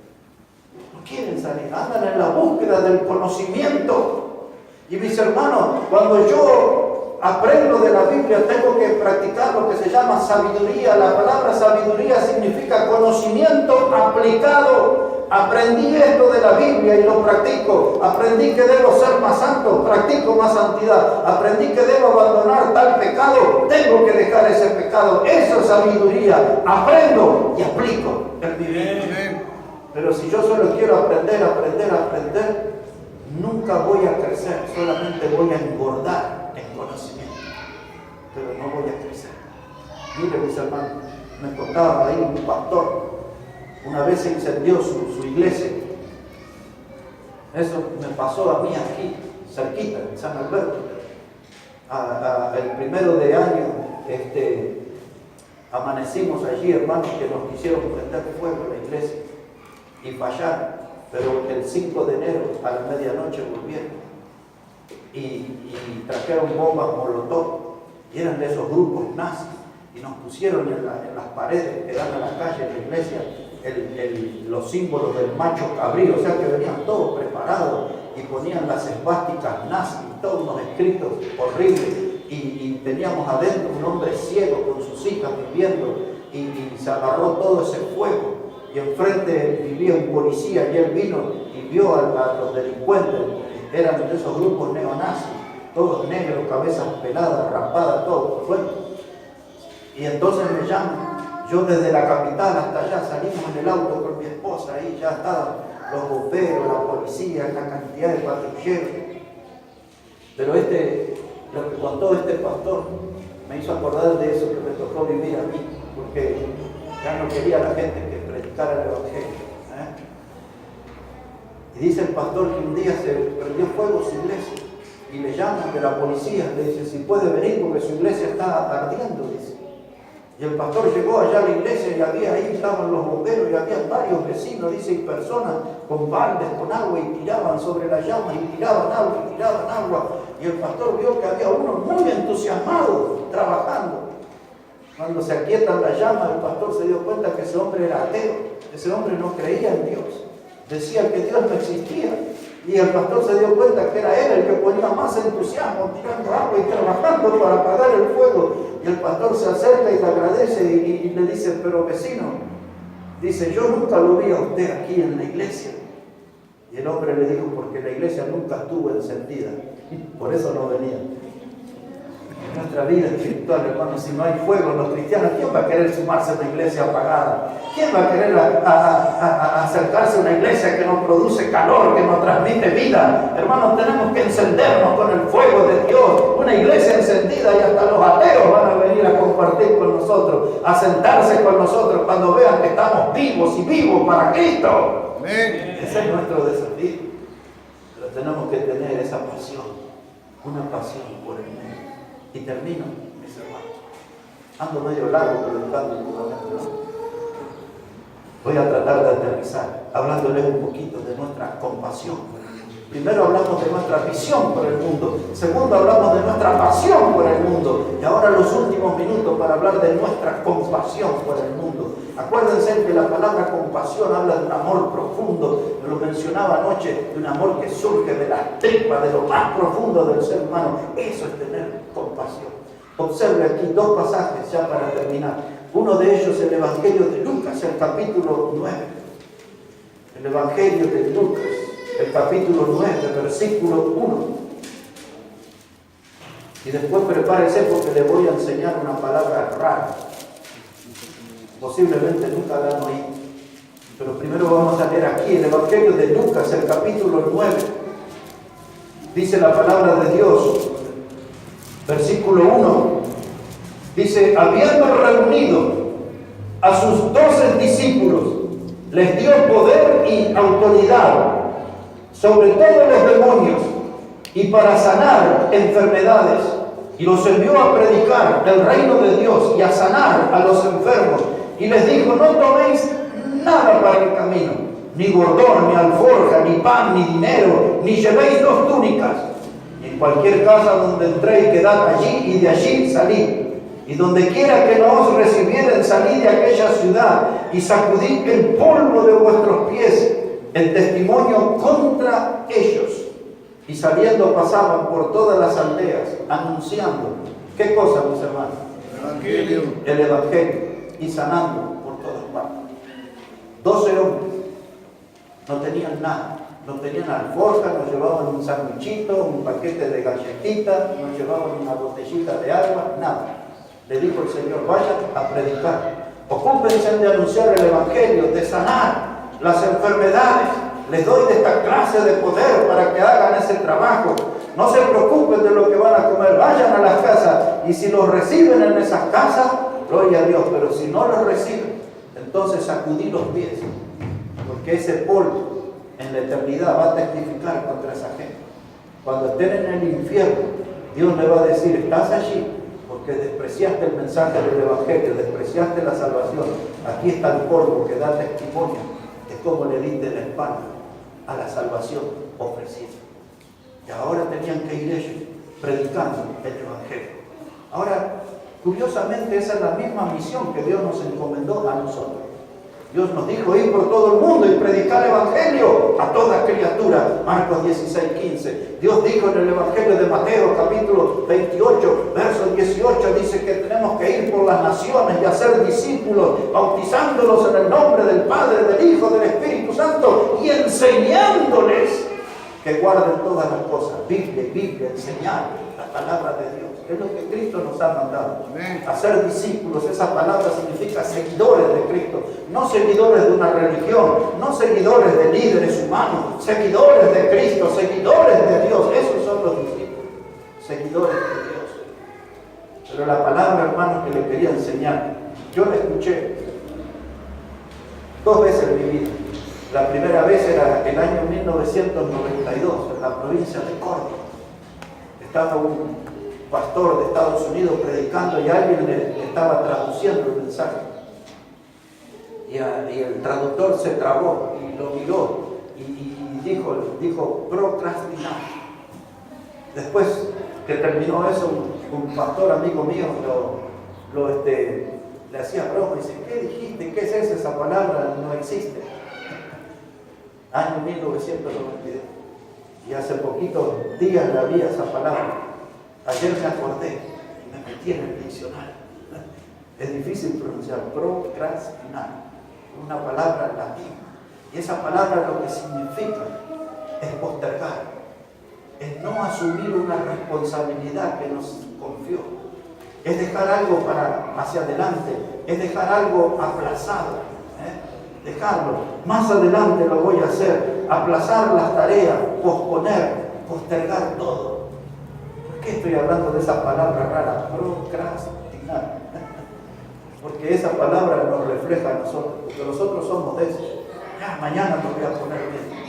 No quieren salir, andan en la búsqueda del conocimiento. Y mis hermanos, cuando yo aprendo de la Biblia, tengo que practicar lo que se llama sabiduría. La palabra sabiduría significa conocimiento aplicado. Aprendí esto de la Biblia y lo practico. Aprendí que debo ser más santo, practico más santidad. Aprendí que debo abandonar tal pecado, tengo que dejar ese pecado. Eso es sabiduría. Aprendo y aplico en mi vida. Pero si yo solo quiero aprender, nunca voy a crecer, solamente voy a engordar en conocimiento, pero no voy a crecer. Mire, mis hermanos, me contaba ahí un pastor, una vez se incendió su iglesia. Eso me pasó a mí aquí, cerquita, en San Alberto. El 1 de año, amanecimos allí, hermanos, que nos quisieron prender fuego en la iglesia y fallaron. Pero el 5 de enero a la medianoche volvieron y trajeron bombas molotov, y eran de esos grupos nazis, y nos pusieron en las paredes que dan a la calle de la iglesia los símbolos del macho cabrío, o sea que venían todos preparados y ponían las esvásticas nazis, todos unos escritos horribles, y teníamos adentro un hombre ciego con sus hijas viviendo, y se agarró todo ese fuego. Y enfrente vivía un policía y él vino y vio a los delincuentes, eran de esos grupos neonazis, todos negros, cabezas peladas, rapadas, todo. Bueno, y entonces me llaman, yo desde la capital hasta allá salimos en el auto con mi esposa, ahí ya estaban los bomberos, la policía, la cantidad de patrulleros. Pero lo que contó este pastor me hizo acordar de eso que me tocó vivir a mí, porque ya no quería la gente que predicara el evangelio. Y dice el pastor que un día se prendió fuego su iglesia y le llaman de la policía, le dice si puede venir porque su iglesia está ardiendo, dice. Y el pastor llegó allá a la iglesia y ahí estaban los bomberos y había varios vecinos, dice, y personas con baldes, con agua, y tiraban sobre la llama y tiraban agua y tiraban agua. Y el pastor vio que había uno muy entusiasmado trabajando. Cuando se aquietan las llamas, el pastor se dio cuenta que ese hombre era ateo, ese hombre no creía en Dios, decía que Dios no existía. Y el pastor se dio cuenta que era él el que ponía más entusiasmo tirando agua y trabajando para apagar el fuego. Y el pastor se acerca y le agradece y le dice, pero vecino, dice, yo nunca lo vi a usted aquí en la iglesia. Y el hombre le dijo, porque la iglesia nunca estuvo encendida, por eso no venía. En nuestra vida espiritual, hermanos, si no hay fuego en los cristianos, ¿quién va a querer sumarse a una iglesia apagada? ¿Quién va a querer acercarse a una iglesia que nos produce calor, que nos transmite vida? Hermanos, tenemos que encendernos con el fuego de Dios. Una iglesia encendida y hasta los ateos van a venir a compartir con nosotros, a sentarse con nosotros cuando vean que estamos vivos y vivos para Cristo. Amén. Ese es nuestro desafío. Pero tenemos que tener esa pasión, una pasión por el mundo. Y termino, mis hermanos. Ando medio largo predicando últimamente, ¿no? Voy a tratar de aterrizar, hablándoles un poquito de nuestra compasión. Primero hablamos de nuestra visión por el mundo. Segundo hablamos de nuestra pasión por el mundo. Y ahora los últimos minutos para hablar de nuestra compasión por el mundo. Acuérdense que la palabra compasión habla de un amor profundo. Lo mencionaba anoche, de un amor que surge de la tripa, de lo más profundo del ser humano. Eso es tener compasión. Observe aquí dos pasajes ya para terminar. Uno de ellos el Evangelio de Lucas, el capítulo 9. El Evangelio de Lucas, el capítulo 9, versículo 1. Y después prepárese porque le voy a enseñar una palabra rara. Posiblemente nunca la han oído. Pero primero vamos a leer aquí el Evangelio de Lucas, el capítulo 9. Dice la palabra de Dios, versículo 1. Dice, habiendo reunido a sus 12 discípulos, les dio poder y autoridad sobre todos los demonios y para sanar enfermedades, y los envió a predicar el reino de Dios y a sanar a los enfermos, y les dijo, no toméis nada para el camino, ni bordón, ni alforja, ni pan, ni dinero, ni llevéis 2 túnicas, y en cualquier casa donde entréis quedad allí, y de allí salid. Y donde quiera que no os recibieren, salid de aquella ciudad y sacudid el polvo de vuestros pies en testimonio contra ellos. Y saliendo pasaban por todas las aldeas, anunciando, ¿qué cosa, mis hermanos? El Evangelio. El Evangelio, y sanando por todas partes. 12 hombres, no tenían nada, no tenían alforja, no llevaban un sandwichito, un paquete de galletitas, no llevaban una botellita de agua, nada. Le dijo el Señor, vayan a predicar, ocúpense de anunciar el Evangelio, de sanar las enfermedades. Les doy de esta clase de poder para que hagan ese trabajo. No se preocupen de lo que van a comer, vayan a las casas, y si los reciben en esas casas, gloria a Dios, pero si no los reciben, entonces sacudí los pies, porque ese polvo en la eternidad va a testificar contra esa gente. Cuando estén en el infierno, Dios le va a decir, estás allí porque despreciaste el mensaje del Evangelio, despreciaste la salvación. Aquí está el polvo que da testimonio de cómo le diste la espalda a la salvación ofrecida. Y ahora tenían que ir ellos predicando el Evangelio. Ahora, curiosamente, esa es la misma misión que Dios nos encomendó a nosotros. Dios nos dijo, ir por todo el mundo y predicar el Evangelio a toda criatura. Marcos 16:15. Dios dijo en el Evangelio de Mateo, capítulo 28, verso 18, dice que tenemos que ir por las naciones y hacer discípulos, bautizándolos en el nombre del Padre, del Hijo, del Espíritu Santo, y enseñándoles que guarden todas las cosas. Biblia, enseñar la palabra de Dios. Es lo que Cristo nos ha mandado. Amén. Hacer discípulos, esa palabra significa seguidores de Cristo. No seguidores de una religión, no seguidores de líderes humanos, seguidores de Cristo, seguidores de Dios. Esos son los discípulos, seguidores de Dios. Pero la palabra, hermanos, que le quería enseñar, yo la escuché 2 veces en mi vida. La primera vez era el año 1992, en la provincia de Córdoba. Estaba un pastor de Estados Unidos predicando y alguien le estaba traduciendo el mensaje. Y el traductor se trabó y lo miró y dijo procrastinar. Después que terminó eso, un pastor amigo mío le hacía broma y dice, ¿qué dijiste? ¿Qué es esa palabra? No existe. Año 1992. Y hace poquitos días le había esa palabra. Ayer me acordé y me metí en el diccionario. Es difícil pronunciar, procrastinar, una palabra latina. Y esa palabra lo que significa es postergar, es no asumir una responsabilidad que nos confió, es dejar algo para hacia adelante, es dejar algo aplazado, dejarlo, más adelante lo voy a hacer, aplazar las tareas, posponer, postergar todo. ¿Por qué estoy hablando de esa palabra rara? Procrastinar. Porque esa palabra nos refleja a nosotros, porque nosotros somos de esos. Ya, mañana me voy a poner bien.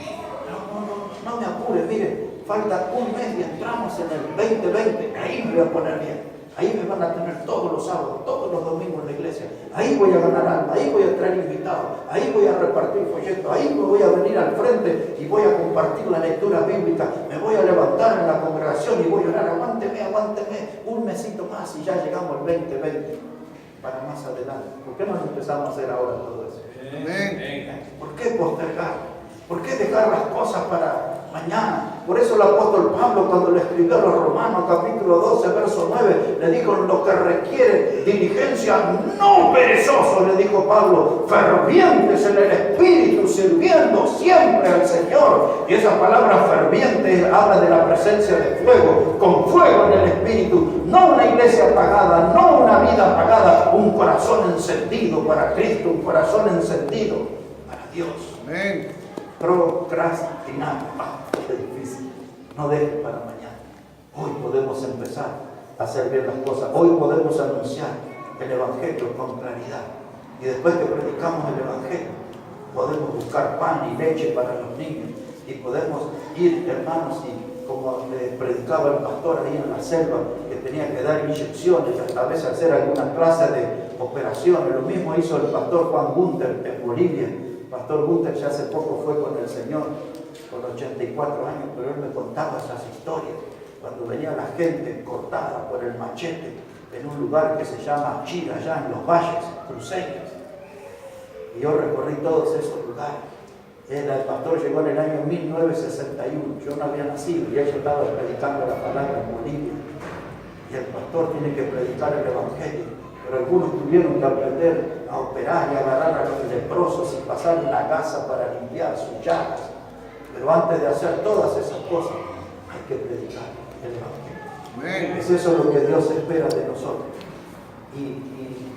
no me apure, mire, falta un mes y entramos en el 2020, ahí me voy a poner bien. Ahí me van a tener todos los sábados, todos los domingos en la iglesia. Ahí voy a ganar alma, ahí voy a traer invitados, ahí voy a repartir folletos, ahí me voy a venir al frente y voy a compartir la lectura bíblica. Me voy a levantar en la congregación y voy a orar. Aguánteme, un mesito más y ya llegamos al 2020 para más adelante. ¿Por qué no empezamos a hacer ahora todo eso? ¿Por qué postergar? ¿Por qué dejar las cosas para mañana? Por eso el apóstol Pablo, cuando le escribió a los Romanos capítulo 12 verso 9, le dijo: lo que requiere diligencia, no perezoso, le dijo Pablo, fervientes en el espíritu, sirviendo siempre al Señor. Y esa palabra ferviente habla de la presencia de fuego, con fuego en el espíritu, no una iglesia apagada, no una vida apagada, un corazón encendido para Cristo, un corazón encendido para Dios. Amén. Procrastinar, qué difícil. No dejes para mañana. Hoy podemos empezar a hacer bien las cosas. Hoy podemos anunciar el Evangelio con claridad. Y después que predicamos el Evangelio, podemos buscar pan y leche para los niños. Y podemos ir, hermanos, y como predicaba el pastor ahí en la selva, que tenía que dar inyecciones, a veces hacer alguna clase de operaciones. Lo mismo hizo el pastor Juan Gunter en Bolivia. Pastor Gunter ya hace poco fue con el Señor, con 84 años, pero él me contaba esas historias, cuando venía la gente cortada por el machete en un lugar que se llama Chira, allá en los valles cruceños. Y yo recorrí todos esos lugares. El pastor llegó en el año 1961, yo no había nacido, y yo estaba predicando la palabra en Bolivia. Y el pastor tiene que predicar el Evangelio. Pero algunos tuvieron que aprender a operar y agarrar a los leprosos y pasar una gasa para limpiar sus llagas. Pero antes de hacer todas esas cosas, hay que predicar el Evangelio. Es eso lo que Dios espera de nosotros. Y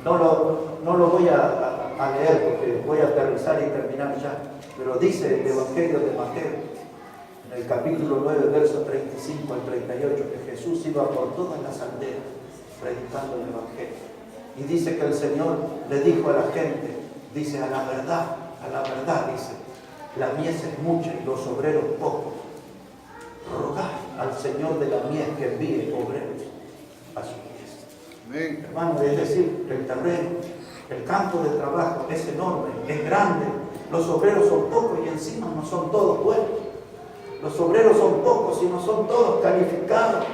no lo voy a leer porque voy a aterrizar y terminar ya. Pero dice el Evangelio de Mateo, en el capítulo 9, versos 35 al 38, que Jesús iba por todas las aldeas predicando el Evangelio. Y dice que el Señor le dijo a la gente, dice, a la verdad, dice, la mies es mucha y los obreros pocos. Rogad al Señor de la mies que envíe obreros a su mies. Hermano, es decir, el terreno, el campo de trabajo es enorme, es grande. Los obreros son pocos y encima no son todos buenos. Los obreros son pocos y no son todos calificados.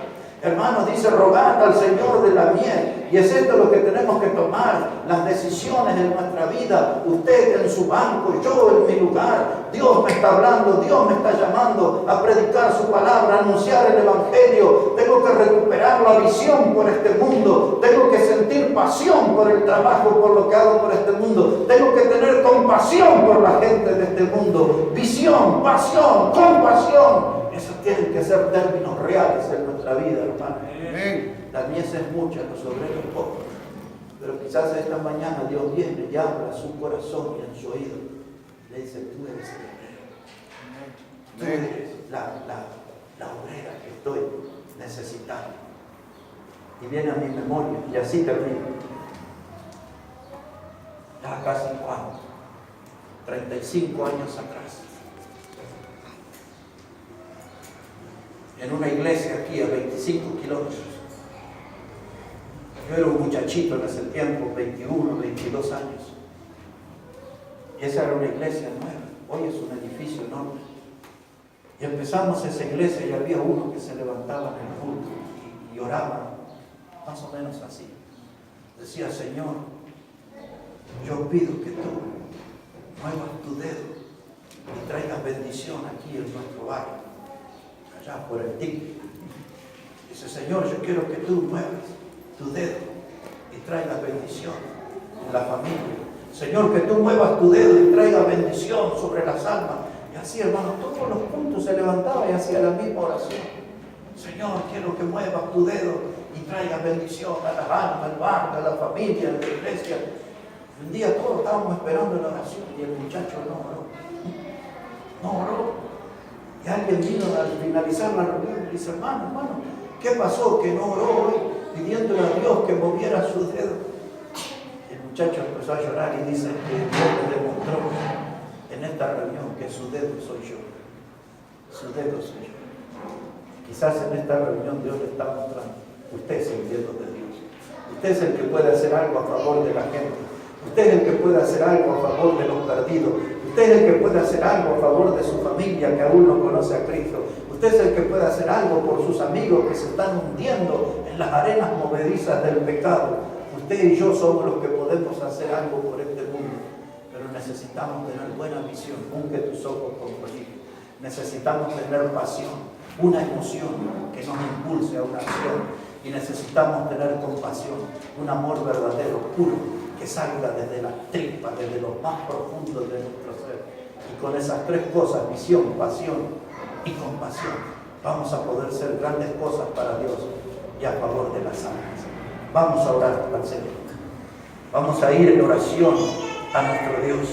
Hermanos, dice, rogad al Señor de la mies. Y es esto lo que tenemos que tomar, las decisiones en nuestra vida. Usted en su banco, yo en mi lugar. Dios me está hablando, Dios me está llamando a predicar su palabra, a anunciar el Evangelio. Tengo que recuperar la visión por este mundo. Tengo que sentir pasión por el trabajo, por lo que hago por este mundo. Tengo que tener compasión por la gente de este mundo. Visión, pasión, compasión. Esos tienen que ser términos reales en nuestra vida, hermano. La mies es mucha, los obreros pocos. Pero quizás esta mañana Dios viene y habla a su corazón y en su oído. Le dice, tú eres el obrero. Tú eres la obrera que estoy necesitando. Y viene a mi memoria, y así termino. Ya casi 35 años atrás. En una iglesia aquí a 25 kilómetros. Yo era un muchachito en ese tiempo, 21, 22 años. Y esa era una iglesia nueva. Hoy es un edificio enorme. Y empezamos esa iglesia y había uno que se levantaba en el culto y oraba, más o menos así. Decía, Señor, yo pido que tú muevas tu dedo y traigas bendición aquí en nuestro barrio. Allá por el TIC. Dice, Señor, yo quiero que tú muevas tu dedo y traigas bendición en la familia. Señor, que tú muevas tu dedo y traigas bendición sobre las almas. Y así, hermano, todos los puntos se levantaban y hacía la misma oración. Señor, quiero que muevas tu dedo y traigas bendición a las almas, al barrio, a la familia, a la iglesia. Un día todos estábamos esperando la oración y el muchacho no oró. No oró. Y alguien vino al finalizar la reunión y dice, hermano, ¿qué pasó que no oró hoy pidiéndole a Dios que moviera su dedo? El muchacho empezó a llorar y dice que Dios le demostró en esta reunión que su dedo soy yo. su dedo suyo. Quizás en esta reunión Dios le está mostrando, usted es el dedo de Dios. Usted es el que puede hacer algo a favor de la gente. Usted es el que puede hacer algo a favor de los perdidos. Usted es el que puede hacer algo a favor de su familia que aún no conoce a Cristo. Usted es el que puede hacer algo por sus amigos que se están hundiendo en las arenas movedizas del pecado. Usted y yo somos los que podemos hacer algo por este mundo. Pero necesitamos tener buena visión. Unge tus ojos con colirio. Necesitamos tener pasión, una emoción que nos impulse a una acción. Y necesitamos tener compasión, un amor verdadero, puro, que salga desde la tripa, desde lo más profundo de nuestro ser. Y con esas tres cosas, visión, pasión y compasión, vamos a poder hacer grandes cosas para Dios y a favor de las almas. Vamos a orar al Señor. Vamos a ir en oración a nuestro Dios.